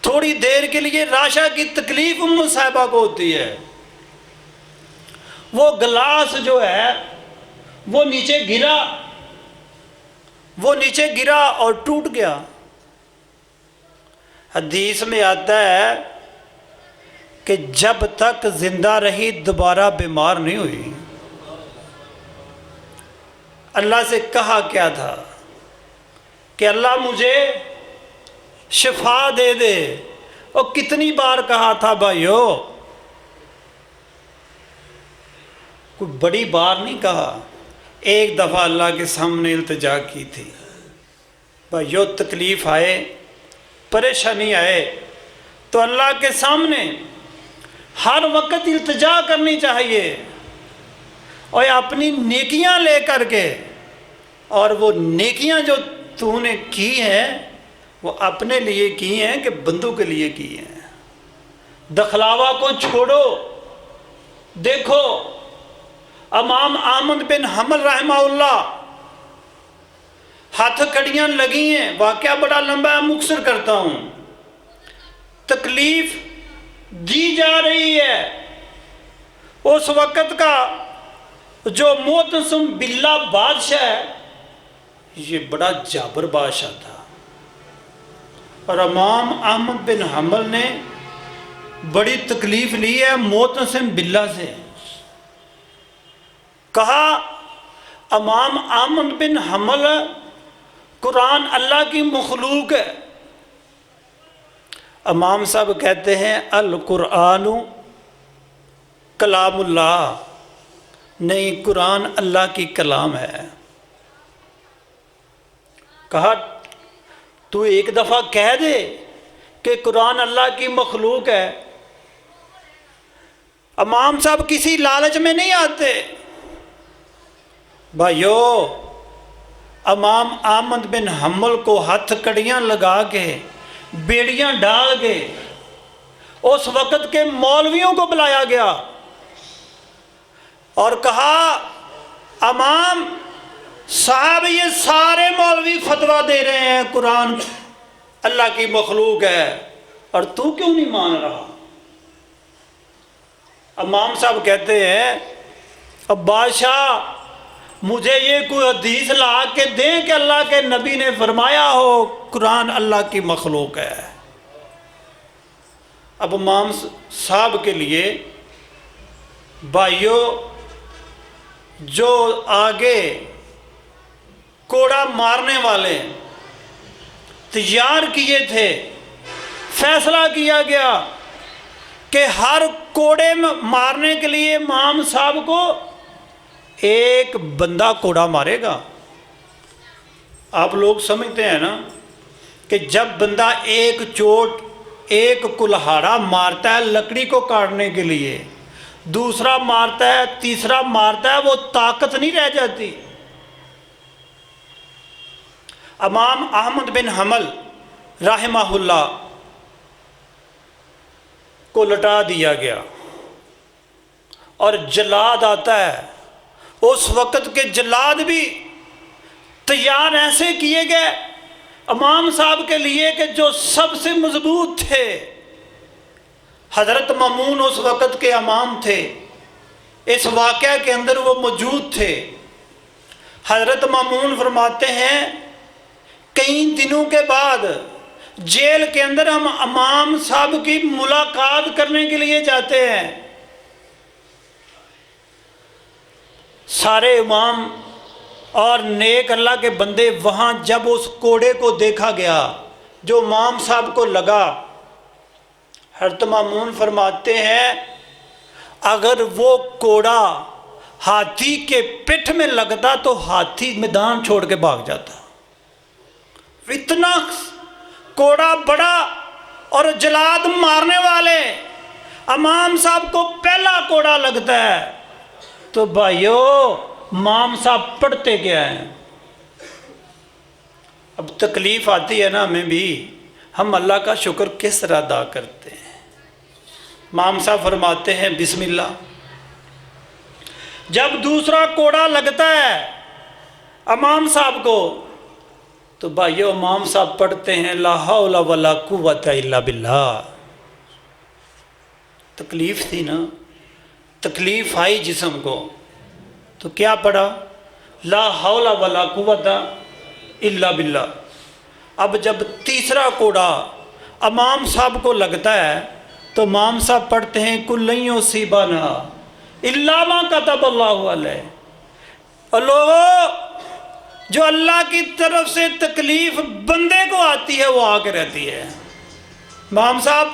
تھوڑی دیر کے لیے راشا کی تکلیف ام صاحبہ کو ہوتی ہے۔ وہ گلاس جو ہے وہ نیچے گرا اور ٹوٹ گیا۔ حدیث میں آتا ہے کہ جب تک زندہ رہی دوبارہ بیمار نہیں ہوئی۔ اللہ سے کہا کیا تھا کہ اللہ مجھے شفا دے دے، اور کتنی بار کہا تھا بھائیو، کوئی بڑی بار نہیں کہا، ایک دفعہ اللہ کے سامنے التجا کی تھی، بھائیو تکلیف آئے، پریشانی آئے تو اللہ کے سامنے ہر وقت التجا کرنی چاہیے، اور اپنی نیکیاں لے کر کے، اور وہ نیکیاں جو تو نے کی ہیں وہ اپنے لیے کی ہیں کہ بندوں کے لیے کی ہیں۔ دکھلاوا کو چھوڑو۔ دیکھو امام احمد بن حنبل رحمہ اللہ، ہاتھ کڑیاں لگی ہیں، واقعہ بڑا لمبا ہے، مختصر کرتا ہوں۔ تکلیف دی جا رہی ہے، اس وقت کا جو معتصم باللہ بادشاہ ہے یہ بڑا جابر بادشاہ تھا، اور امام احمد بن حنبل نے بڑی تکلیف لی ہے معتصم باللہ سے۔ کہا امام احمد بن حنبل قرآن اللہ کی مخلوق ہے۔ امام صاحب کہتے ہیں القرآن کلام اللہ، نہیں قرآن اللہ کی کلام ہے۔ کہا تو ایک دفعہ کہہ دے کہ قرآن اللہ کی مخلوق ہے۔ امام صاحب کسی لالچ میں نہیں آتے بھائیو۔ امام احمد بن حنبل کو ہاتھ کڑیاں لگا کے، بیڑیاں ڈال کے اس وقت کے مولویوں کو بلایا گیا اور کہا امام صاحب یہ سارے مولوی فتویٰ دے رہے ہیں قرآن اللہ کی مخلوق ہے، اور تو کیوں نہیں مان رہا؟ امام صاحب کہتے ہیں اب بادشاہ مجھے یہ کوئی حدیث لا کے دیں کہ اللہ کے نبی نے فرمایا ہو قرآن اللہ کی مخلوق ہے۔ اب امام صاحب کے لیے بھائیو جو آگے کوڑا مارنے والے تیار کیے تھے، فیصلہ کیا گیا کہ ہر کوڑے مارنے کے لیے امام صاحب کو ایک بندہ کوڑا مارے گا۔ آپ لوگ سمجھتے ہیں نا کہ جب بندہ ایک چوٹ، ایک کلہاڑا مارتا ہے لکڑی کو کاٹنے کے لیے، دوسرا مارتا ہے، تیسرا مارتا ہے، وہ طاقت نہیں رہ جاتی۔ امام احمد بن حنبل رحمہ اللہ کو لٹا دیا گیا، اور جلاد آتا ہے۔ اس وقت کے جلاد بھی تیار ایسے کیے گئے امام صاحب کے لیے کہ جو سب سے مضبوط تھے۔ حضرت مامون اس وقت کے امام تھے، اس واقعہ کے اندر وہ موجود تھے۔ حضرت مامون فرماتے ہیں کئی دنوں کے بعد جیل کے اندر ہم امام صاحب کی ملاقات کرنے کے لیے جاتے ہیں۔ سارے امام اور نیک اللہ کے بندے وہاں جب اس کوڑے کو دیکھا گیا جو امام صاحب کو لگا، حضرت مامون فرماتے ہیں اگر وہ کوڑا ہاتھی کے پٹھ میں لگتا تو ہاتھی میدان چھوڑ کے بھاگ جاتا۔ اتنا کوڑا بڑا، اور جلاد مارنے والے امام صاحب کو پہلا کوڑا لگتا ہے تو بھائیو امام صاحب پڑھتے کیا ہیں؟ اب تکلیف آتی ہے نا ہمیں بھی، ہم اللہ کا شکر کس طرح ادا کرتے ہیں؟ امام صاحب فرماتے ہیں بسم اللہ۔ جب دوسرا کوڑا لگتا ہے امام صاحب کو تو بھائیو امام صاحب پڑھتے ہیں لا حول ولا قوت الا باللہ۔ تکلیف تھی نا، تکلیف آئی جسم کو تو کیا پڑھا؟ لا حول ولا قوت الا باللہ۔ اب جب تیسرا کوڑا امام صاحب کو لگتا ہے تو امام صاحب پڑھتے ہیں کل لن یصیبنا الا ما کتب اللہ علیہ۔ اور لوگوں جو اللہ کی طرف سے تکلیف بندے کو آتی ہے وہ آ کے رہتی ہے۔ امام صاحب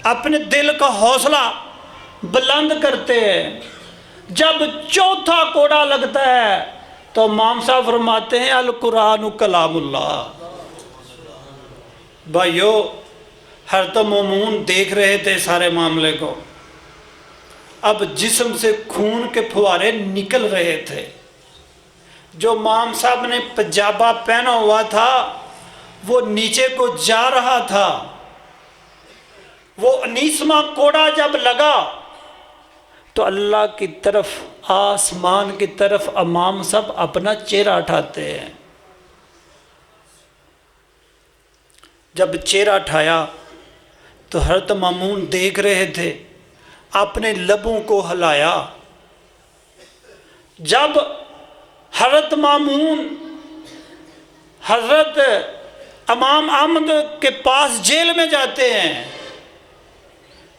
اپنے دل کا حوصلہ بلند کرتے ہیں، جب چوتھا کوڑا لگتا ہے تو امام صاحب فرماتے ہیں القرآن کلام اللہ۔ بھائیو، حضرت مومون دیکھ رہے تھے سارے معاملے کو، اب جسم سے خون کے پھوارے نکل رہے تھے۔ جو امام صاحب نے پجابہ پہنا ہوا تھا وہ نیچے کو جا رہا تھا۔ وہ 19واں کوڑا جب لگا تو اللہ کی طرف، آسمان کی طرف امام صاحب اپنا چہرہ اٹھاتے ہیں۔ جب چہرہ اٹھایا تو حضرت مامون دیکھ رہے تھے، اپنے لبوں کو ہلایا۔ جب حضرت مامون حضرت امام احمد کے پاس جیل میں جاتے ہیں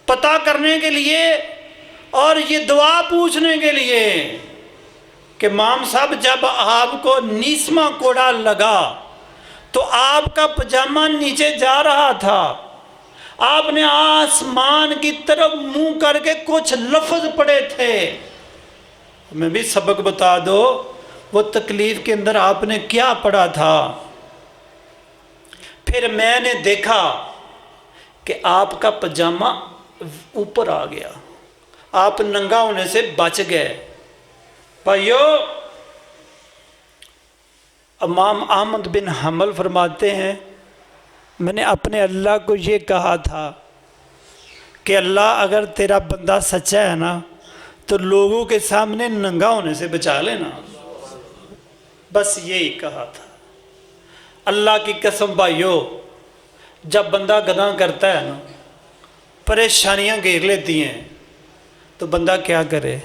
پتہ کرنے کے لیے اور یہ دعا پوچھنے کے لیے کہ امام صاحب جب آپ کو 19واں کوڑا لگا تو آپ کا پجامہ نیچے جا رہا تھا، آپ نے آسمان کی طرف منہ کر کے کچھ لفظ پڑھے تھے۔ میں بھی سبق بتا دو، وہ تکلیف کے اندر آپ نے کیا پڑھا تھا؟ پھر میں نے دیکھا کہ آپ کا پجامہ اوپر آ گیا، آپ ننگا ہونے سے بچ گئے۔ بھائیو، امام احمد بن حنبل فرماتے ہیں میں نے اپنے اللہ کو یہ کہا تھا کہ اللہ اگر تیرا بندہ سچا ہے نا تو لوگوں کے سامنے ننگا ہونے سے بچا لینا، بس یہی کہا تھا۔ اللہ کی قسم بھائیو، جب بندہ گناہ کرتا ہے نا، پریشانیاں گھیر لیتی ہیں تو بندہ کیا کرے؟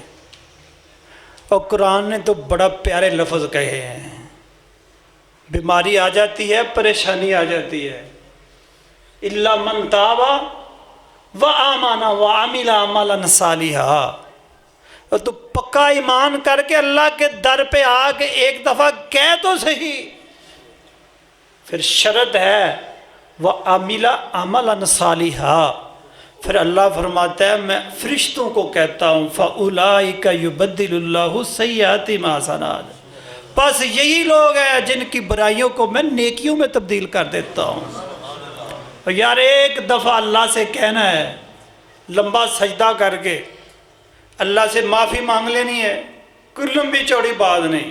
اور قرآن نے تو بڑا پیارے لفظ کہے ہیں، بیماری آ جاتی ہے، پریشانی آ جاتی ہے، الا من تاب وآمن وعمل عملا صالحا، اور تو پکا ایمان کر کے اللہ کے در پہ آ کے ایک دفعہ کہہ تو صحیح۔ پھر شرط ہے وعمل عملا صالحا، پھر اللہ فرماتا ہے میں فرشتوں کو کہتا ہوں فَأُولَئِكَ يُبَدِّلُ اللَّهُ السَّيِّئَاتِ مَا حَسَنَاتٍ، بس یہی لوگ ہیں جن کی برائیوں کو میں نیکیوں میں تبدیل کر دیتا ہوں۔ اور یار ایک دفعہ اللہ سے کہنا ہے، لمبا سجدہ کر کے اللہ سے معافی مانگ لینی ہے، کوئی لمبی چوڑی بات نہیں۔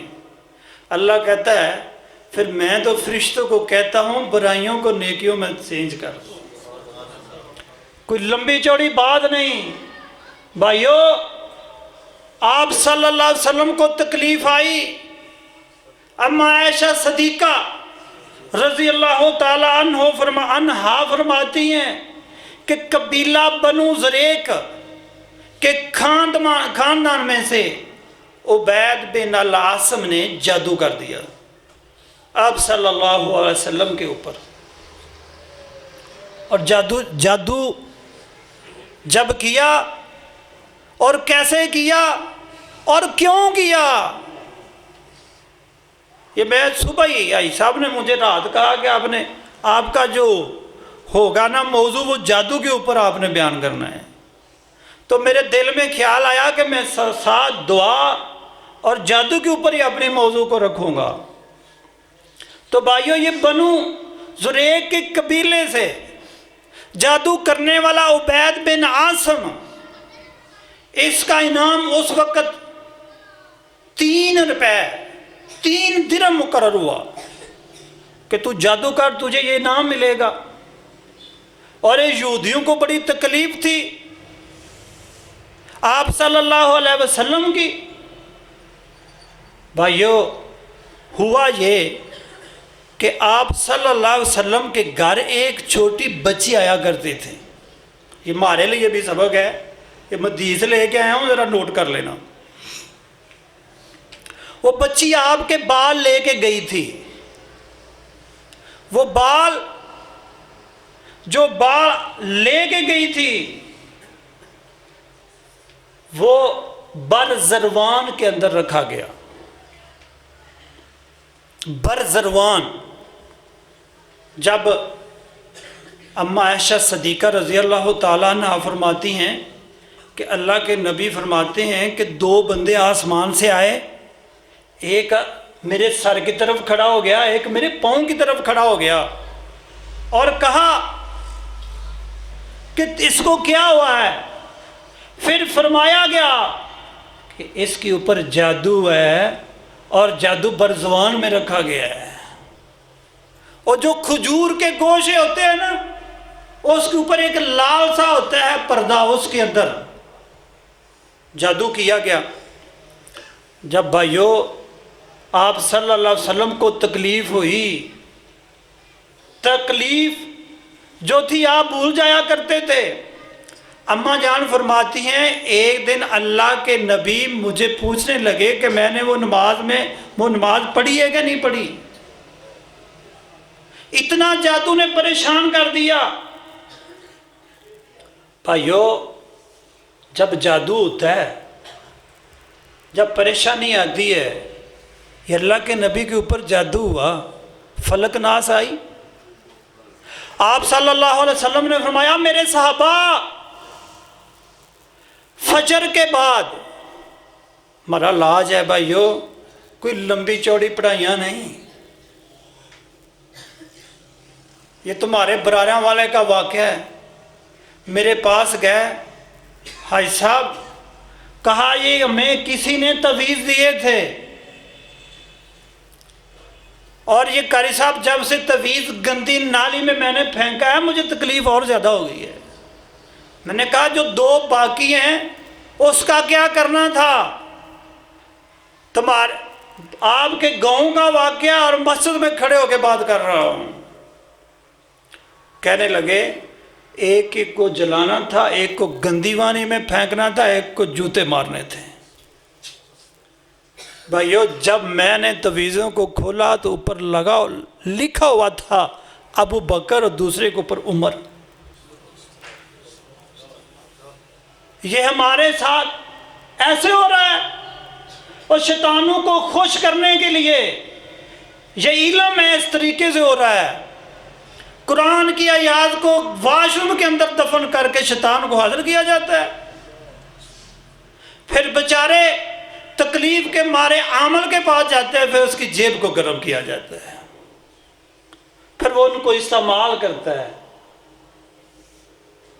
اللہ کہتا ہے پھر میں تو فرشتوں کو کہتا ہوں برائیوں کو نیکیوں میں چینج کر دو، کوئی لمبی چوڑی بات نہیں۔ بھائیو، آپ صلی اللہ علیہ وسلم کو تکلیف آئی، اما عائشہ صدیقہ رضی اللہ تعالی عنہا فرماتی ہیں کہ قبیلہ بنو زریق کے خاندان میں سے عبید بن العاصم نے جادو کر دیا آپ صلی اللہ علیہ وسلم کے اوپر۔ اور جادو جب کیا اور کیسے کیا اور کیوں کیا، یہ میں صبح ہی آئی صاحب نے مجھے رات کہا کہ آپ کا جو ہوگا نا موضوع وہ جادو کے اوپر آپ نے بیان کرنا ہے، تو میرے دل میں خیال آیا کہ میں ساتھ دعا اور جادو کے اوپر ہی اپنے موضوع کو رکھوں گا۔ تو بھائیو، یہ بنو زریق کے قبیلے سے جادو کرنے والا عبید بن عاصم، اس کا انعام اس وقت 3 روپے 3 درہم مقرر ہوا کہ تو جادو کر، تجھے یہ انعام ملے گا۔ اور یہ یہودیوں کو بڑی تکلیف تھی آپ صلی اللہ علیہ وسلم کی۔ بھائیو، ہوا یہ کہ آپ صلی اللہ علیہ وسلم کے گھر ایک چھوٹی بچی آیا کرتی تھی، یہ ہمارے لیے بھی سبق ہے، یہ میں حدیث لے کے آیا ہوں، ذرا نوٹ کر لینا۔ وہ بچی آپ کے بال لے کے گئی تھی، وہ جو بال لے کے گئی تھی وہ برزروان کے اندر رکھا گیا۔ برزروان، جب اما عائشہ صدیقہ رضی اللہ تعالیٰ عنہ فرماتی ہیں کہ اللہ کے نبی فرماتے ہیں کہ 2 بندے آسمان سے آئے، ایک میرے سر کی طرف کھڑا ہو گیا، ایک میرے پاؤں کی طرف کھڑا ہو گیا، اور کہا کہ اس کو کیا ہوا ہے؟ پھر فرمایا گیا کہ اس کے اوپر جادو ہے، اور جادو برزوان میں رکھا گیا ہے، اور جو کھجور کے گوشے ہوتے ہیں نا، اس کے اوپر ایک لال سا ہوتا ہے پردہ، اس کے اندر جادو کیا گیا۔ جب بھائیو آپ صلی اللہ علیہ وسلم کو تکلیف ہوئی، تکلیف جو تھی آپ بھول جایا کرتے تھے، اماں جان فرماتی ہیں ایک دن اللہ کے نبی مجھے پوچھنے لگے کہ میں نے وہ نماز پڑھی ہے کہ نہیں پڑھی، اتنا جادو نے پریشان کر دیا۔ بھائیو جب جادو ہوتا ہے، جب پریشانی آتی ہے، یہ اللہ کے نبی کے اوپر جادو ہوا، فلک ناس آئی۔ آپ صلی اللہ علیہ وسلم نے فرمایا میرے صحابہ فجر کے بعد، ہمارا لاج ہے بھائیو، کوئی لمبی چوڑی پڑھائیاں نہیں، یہ تمہارے براریاں والے کا واقعہ ہے۔ میرے پاس گئے حاج صاحب، کہا یہ ہمیں کسی نے تویز دیے تھے، اور یہ قاری صاحب جب سے تویز گندی نالی میں نے پھینکا ہے، مجھے تکلیف اور زیادہ ہو گئی ہے۔ میں نے کہا جو 2 باقی ہیں اس کا کیا کرنا تھا؟ تمہارے آپ کے گاؤں کا واقعہ، اور مسجد میں کھڑے ہو کے بات کر رہا ہوں۔ کہنے لگے ایک کو جلانا تھا، ایک کو گندی وانی میں پھینکنا تھا، ایک کو جوتے مارنے تھے۔ بھائیو جب میں نے تویزوں کو کھولا تو اوپر لکھا ہوا تھا ابو بکر، اور دوسرے کے اوپر عمر۔ یہ ہمارے ساتھ ایسے ہو رہا ہے، اور شیطانوں کو خوش کرنے کے لیے یہ علم ہے، اس طریقے سے ہو رہا ہے۔ قرآن کی آیات کو واش روم کے اندر دفن کر کے شیطان کو حاضر کیا جاتا ہے، پھر بیچارے تکلیف کے مارے عامل کے پاس جاتے ہیں، پھر اس کی جیب کو گرم کیا جاتا ہے، پھر وہ ان کو استعمال کرتا ہے۔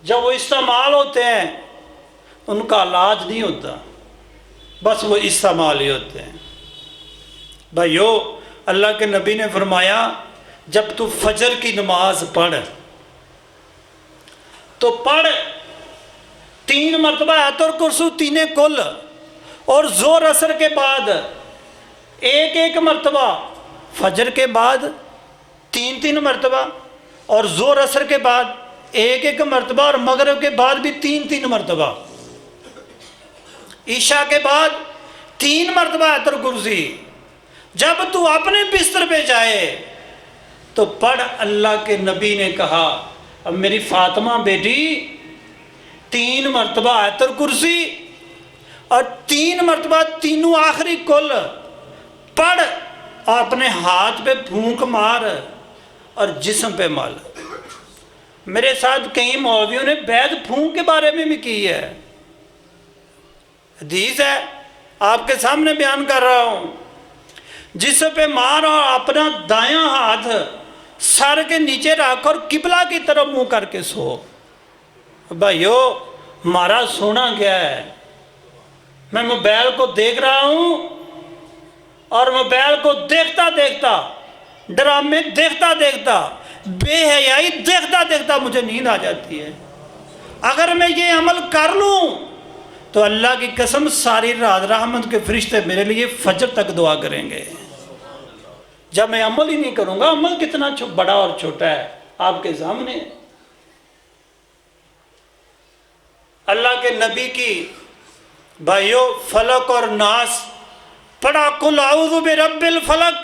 جب وہ استعمال ہوتے ہیں ان کا علاج نہیں ہوتا، بس وہ استعمال ہی ہوتے ہیں۔ بھائیو اللہ کے نبی نے فرمایا جب تو فجر کی نماز پڑھ تو پڑھ 3 مرتبہ آیت الکرسی 3 کل، اور زور اثر کے بعد 1 مرتبہ، فجر کے بعد 3 مرتبہ، اور زور اثر کے بعد 1 مرتبہ، اور مغرب کے بعد بھی 3 مرتبہ، عشاء کے بعد 3 مرتبہ آیت الکرسی۔ جب تو اپنے بستر پہ جائے تو پڑھ، اللہ کے نبی نے کہا اب میری فاطمہ بیٹی 3 مرتبہ آیت الکرسی، اور 3 مرتبہ تینوں آخری کل پڑھ، اور اپنے ہاتھ پہ پھونک مار اور جسم پہ مال۔ میرے ساتھ کئی مولویوں نے بیعت پھونک کے بارے میں بھی کی ہے، حدیث ہے آپ کے سامنے بیان کر رہا ہوں، جسم پہ مار اور اپنا دایاں ہاتھ سر کے نیچے رکھ اور قبلہ کی طرف منہ کر کے سو۔ بھائیو ہمارا سونا کیا ہے؟ میں موبائل کو دیکھ رہا ہوں، اور موبائل کو دیکھتا دیکھتا، ڈرامے دیکھتا دیکھتا، بے حیائی دیکھتا دیکھتا مجھے نیند آ جاتی ہے۔ اگر میں یہ عمل کر لوں تو اللہ کی قسم ساری رات رحمت کے فرشتے میرے لیے فجر تک دعا کریں گے۔ جب میں عمل ہی نہیں کروں گا، عمل کتنا بڑا اور چھوٹا ہے آپ کے سامنے۔ اللہ کے نبی کی بھائیو فلک اور ناس پڑھا، قل اعوذ برب الفلق،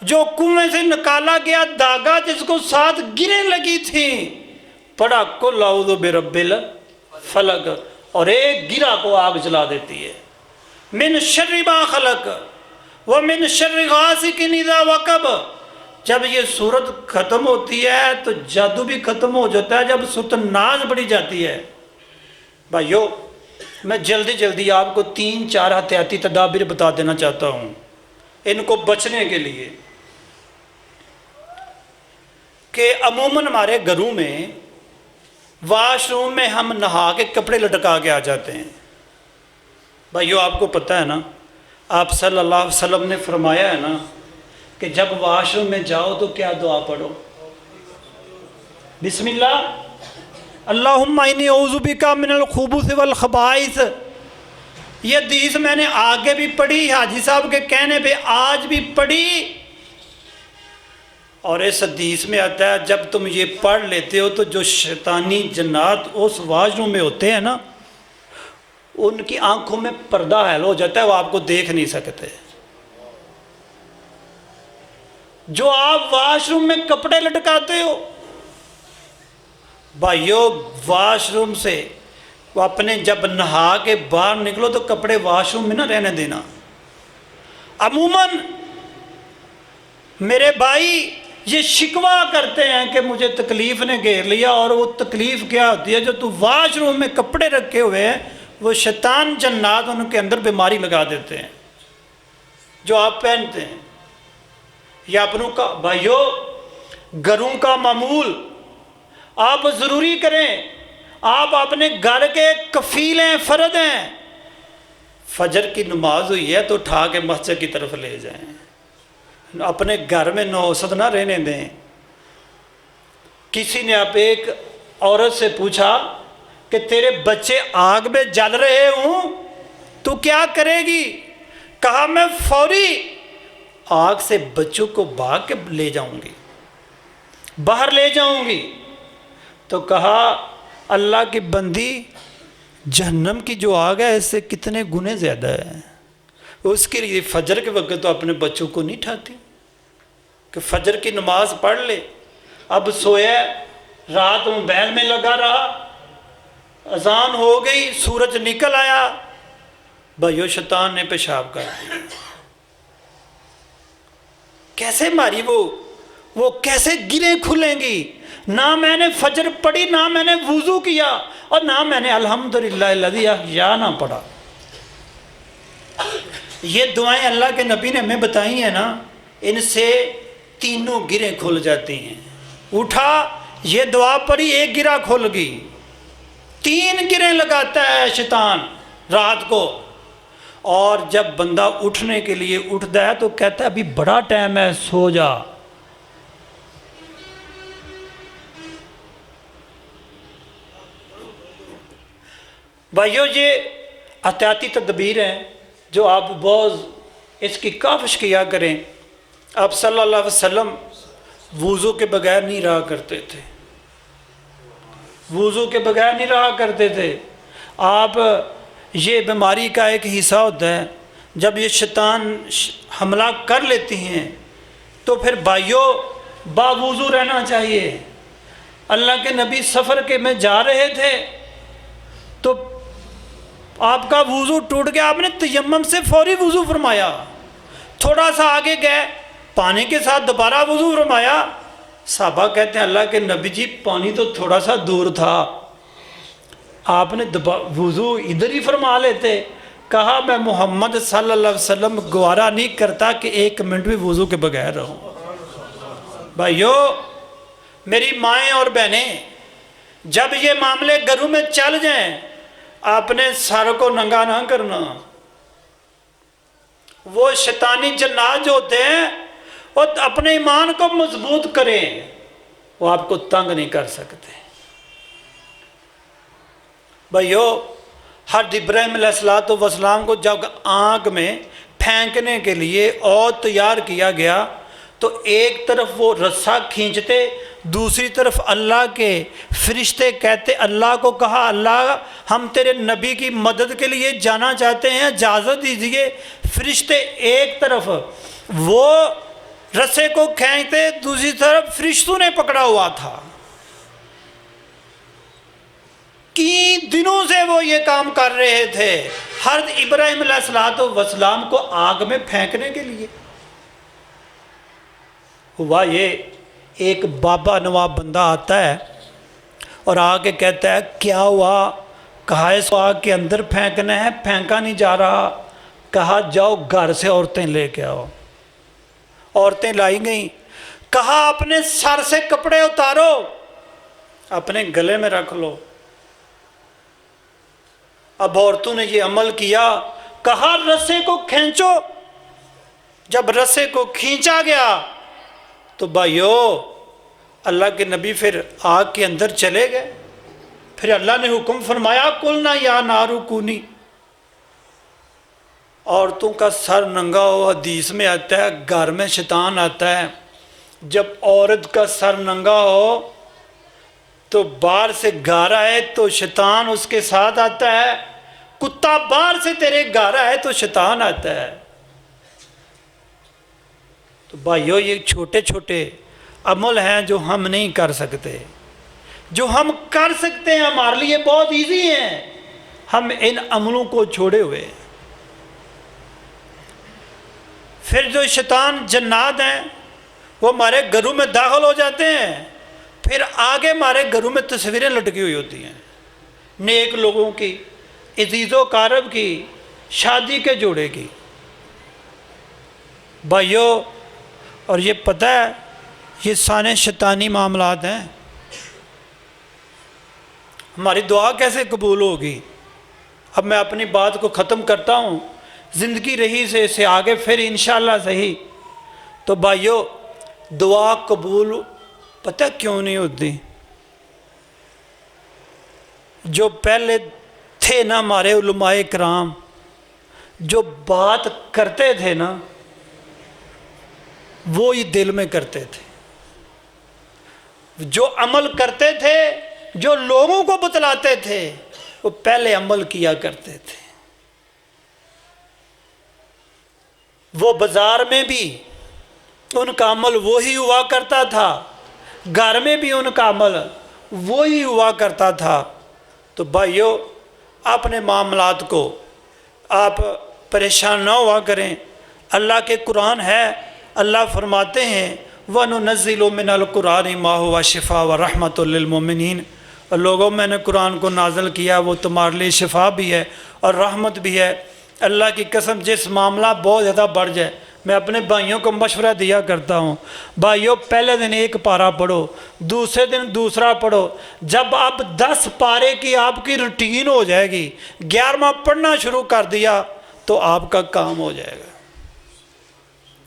جو کنویں سے نکالا گیا داغا جس کو 7 گریں لگی تھیں، پڑھا قل اعوذ برب الفلق، اور ایک گرہ کو آگ جلا دیتی ہے۔ من شر ما خلق ومن شر غاسق اذا وقب، جب یہ سورت ختم ہوتی ہے تو جادو بھی ختم ہو جاتا ہے، جب سورت ناز پڑھی جاتی ہے۔ بھائیو میں جلدی جلدی آپ کو 3-4 احتیاطی تدابیر بتا دینا چاہتا ہوں ان کو بچنے کے لیے، کہ عموماً ہمارے گھروں میں واش روم میں ہم نہا کے کپڑے لٹکا کے آ جاتے ہیں۔ بھائیو آپ کو پتہ ہے نا، آپ صلی اللہ علیہ وسلم نے فرمایا ہے نا کہ جب واش روم میں جاؤ تو کیا دعا پڑھو؟ بسم اللہ، اللہم انی اعوذ بک من الخبث والخبائث۔ یہ حدیث میں نے آگے بھی پڑھی، حاجی صاحب کے کہنے پہ آج بھی پڑھی، اور اس حدیث میں آتا ہے جب تم یہ پڑھ لیتے ہو تو جو شیطانی جنات اس واش روم میں ہوتے ہیں نا، ان کی آنکھوں میں پردہ حائل ہو جاتا ہے، وہ آپ کو دیکھ نہیں سکتے۔ جو آپ واش روم میں کپڑے لٹکاتے ہو، بھائیو واش روم سے وہ اپنے جب نہا کے باہر نکلو تو کپڑے واش روم میں نہ رہنے دینا۔ عموماً میرے بھائی یہ شکوہ کرتے ہیں کہ مجھے تکلیف نے گھیر لیا، اور وہ تکلیف کیا ہوتی ہے؟ جو تو واش روم میں کپڑے رکھے ہوئے ہیں وہ شیطان جنات ان کے اندر بیماری لگا دیتے ہیں جو آپ پہنتے ہیں۔ یا اپنوں کا بھائیو گھروں کا معمول آپ ضروری کریں، آپ اپنے گھر کے کفیل ہیں، فرد ہیں، فجر کی نماز ہوئی ہے تو اٹھا کے مسجد کی طرف لے جائیں، اپنے گھر میں نوسط نہ رہنے دیں۔ کسی نے آپ ایک عورت سے پوچھا کہ تیرے بچے آگ میں جل رہے ہوں تو کیا کرے گی؟ کہا میں فوری آگ سے بچوں کو بھاگ کے لے جاؤں گی، باہر لے جاؤں گی۔ تو کہا اللہ کی بندی، جہنم کی جو آگ ہے اس سے کتنے گنے زیادہ ہے، اس کے لیے فجر کے وقت تو اپنے بچوں کو نہیں اٹھاتی کہ فجر کی نماز پڑھ لے۔ اب سویا، رات موبائل میں لگا رہا، اذان ہو گئی، سورج نکل آیا، بھائیو شیطان نے پیشاب کر دیا۔ کیسے ماری وہ کیسے گریں کھلیں گی؟ نہ میں نے فجر پڑھی، نہ میں نے وضو کیا، اور نہ میں نے الحمدللہ الذی احیانا پڑھا۔ یہ دعائیں اللہ کے نبی نے ہمیں بتائی ہیں نا، ان سے تینوں گریں کھل جاتی ہیں۔ اٹھا، یہ دعا پڑھی، ایک گرہ کھل گئی، 3 گریں لگاتا ہے شیطان رات کو، اور جب بندہ اٹھنے کے لیے اٹھتا ہے تو کہتا ہے ابھی بڑا ٹائم ہے، سو جا۔ بھائیو یہ احتیاطی تدبیر ہیں جو آپ بہت اس کی کاوش کیا کریں۔ آپ صلی اللہ علیہ وسلم وضو کے بغیر نہیں رہا کرتے تھے، وضو کے بغیر نہیں رہا کرتے تھے آپ۔ یہ بیماری کا ایک حصہ ہوتا ہے، جب یہ شیطان حملہ کر لیتی ہیں تو پھر بھائیو باوضو رہنا چاہیے۔ اللہ کے نبی سفر کے میں جا رہے تھے تو آپ کا وضو ٹوٹ گیا، آپ نے تیمم سے فوری وضو فرمایا، تھوڑا سا آگے گئے پانی کے ساتھ دوبارہ وضو فرمایا۔ صحابہ کہتے ہیں اللہ کے نبی جی پانی تو تھوڑا سا دور تھا، آپ نے وضو ادھر ہی فرما لیتے۔ کہا میں محمد صلی اللہ علیہ وسلم گوارا نہیں کرتا کہ 1 منٹ بھی وضو کے بغیر رہوں۔ بھائیو میری مائیں اور بہنیں، جب یہ معاملے گھروں میں چل جائیں اپنے سر کو ننگا نہ کرنا۔ وہ شیطانی جنات جو ہوتے ہیں وہ اپنے ایمان کو مضبوط کریں، وہ آپ کو تنگ نہیں کر سکتے۔ بھائیو حضرت ابراہیم علیہ السلام کو جب آگ میں پھینکنے کے لیے اور تیار کیا گیا تو ایک طرف وہ رسا کھینچتے، دوسری طرف اللہ کے فرشتے کہتے، اللہ کو کہا اللہ ہم تیرے نبی کی مدد کے لیے جانا چاہتے ہیں، اجازت دیجئے۔ فرشتے ایک طرف وہ رسے کو کھینچتے، دوسری طرف فرشتوں نے پکڑا ہوا تھا۔ کئی دنوں سے وہ یہ کام کر رہے تھے حضرت ابراہیم علیہ السلام کو آگ میں پھینکنے کے لیے۔ ہوا یہ ایک بابا نواب بندہ آتا ہے اور آ کے کہتا ہے کیا ہوا؟ کہا اس کو آگ کے اندر پھینکنا ہے، پھینکا نہیں جا رہا، کہا جاؤ گھر سے عورتیں لے کے آؤ، عورتیں لائی گئیں، کہا اپنے سر سے کپڑے اتارو، اپنے گلے میں رکھ لو۔ اب عورتوں نے یہ عمل کیا، کہا رسے کو کھینچو، جب رسے کو کھینچا گیا تو بھائیو اللہ کے نبی پھر آگ کے اندر چلے گئے۔ پھر اللہ نے حکم فرمایا قلنا یا نارو کونی، عورتوں کا سر ننگا ہو، حدیث میں آتا ہے گھر میں شیطان آتا ہے، جب عورت کا سر ننگا ہو تو باہر سے گھر آئے تو شیطان اس کے ساتھ آتا ہے، کتا باہر سے تیرے گھر آئے تو شیطان آتا ہے۔ تو بھائیو یہ چھوٹے چھوٹے عمل ہیں جو ہم نہیں کر سکتے، جو ہم کر سکتے ہیں ہمارے لیے بہت ایزی ہیں، ہم ان عملوں کو چھوڑے ہوئے۔ پھر جو شیطان جنات ہیں وہ ہمارے گھروں میں داخل ہو جاتے ہیں، پھر آگے ہمارے گھروں میں تصویریں لٹکی ہوئی ہوتی ہیں نیک لوگوں کی، عزیز و اقارب کی، شادی کے جوڑے کی۔ بھائیو اور یہ پتہ ہے یہ سارے شیطانی معاملات ہیں، ہماری دعا کیسے قبول ہوگی؟ اب میں اپنی بات کو ختم کرتا ہوں، زندگی رہی سے اسے آگے پھر انشاءاللہ صحیح۔ تو بھائیو دعا قبول پتہ کیوں نہیں ہوتی؟ جو پہلے تھے نا ہمارے علماء کرام، جو بات کرتے تھے نا وہ ہی دل میں کرتے تھے، جو عمل کرتے تھے، جو لوگوں کو بتلاتے تھے وہ پہلے عمل کیا کرتے تھے۔ وہ بازار میں بھی ان کا عمل وہی ہوا کرتا تھا، گھر میں بھی ان کا عمل وہی ہوا کرتا تھا۔ تو بھائیو اپنے معاملات کو آپ پریشان نہ ہوا کریں، اللہ کے قرآن ہے، اللہ فرماتے ہیں وَنُنَزِّلُ مِنَ الْقُرْآنِ مَا هُوَ شِفَاءٌ وَرَحْمَةٌ لِّلْمُؤْمِنِينَ۔ اور لوگوں میں نے قرآن کو نازل کیا، وہ تمہارے لیے شفا بھی ہے اور رحمت بھی ہے۔ اللہ کی قسم جس معاملہ بہت زیادہ بڑھ جائے، میں اپنے بھائیوں کو مشورہ دیا کرتا ہوں، بھائیوں پہلے دن ایک پارہ پڑھو، دوسرے دن دوسرا پڑھو، جب آپ 10 پارے کی آپ کی روٹین ہو جائے گی، 11واں پڑھنا شروع کر دیا تو آپ کا کام ہو جائے گا۔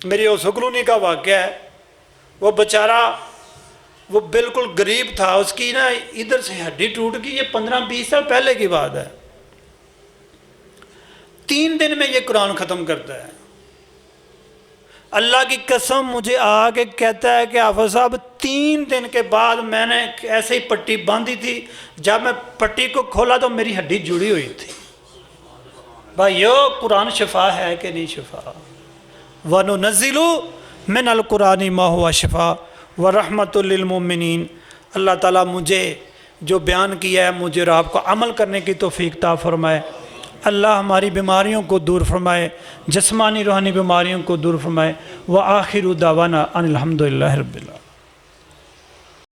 میری اوسکلونی کا واقعہ ہے، وہ بیچارہ وہ بالکل غریب تھا، اس کی نا ادھر سے ہڈی ٹوٹ گئی، یہ 15-20 سال پہلے کی بات ہے، 3 دن میں یہ قرآن ختم کرتا ہے۔ اللہ کی قسم مجھے آ کے کہتا ہے کہ حافظ صاحب 3 دن کے بعد میں نے ایسے ہی پٹی باندھی تھی، جب میں پٹی کو کھولا تو میری ہڈی جڑی ہوئی تھی۔ بھائیو قرآن شفا ہے کہ نہیں شفا؟ وَنُنَزِّلُ مِنَ الْقُرْآنِ مَا هُوَ شِفَاءٌ وَرَحْمَةٌ لِّلْمُؤْمِنِينَ۔ اللہ تعالیٰ مجھے جو بیان کیا ہے مجھے اور آپ کو عمل کرنے کی توفیق عطا فرمائے۔ اللہ ہماری بیماریوں کو دور فرمائے، جسمانی روحانی بیماریوں کو دور فرمائے۔ وآخر دعوانا ان الحمد للہ رب العالمین۔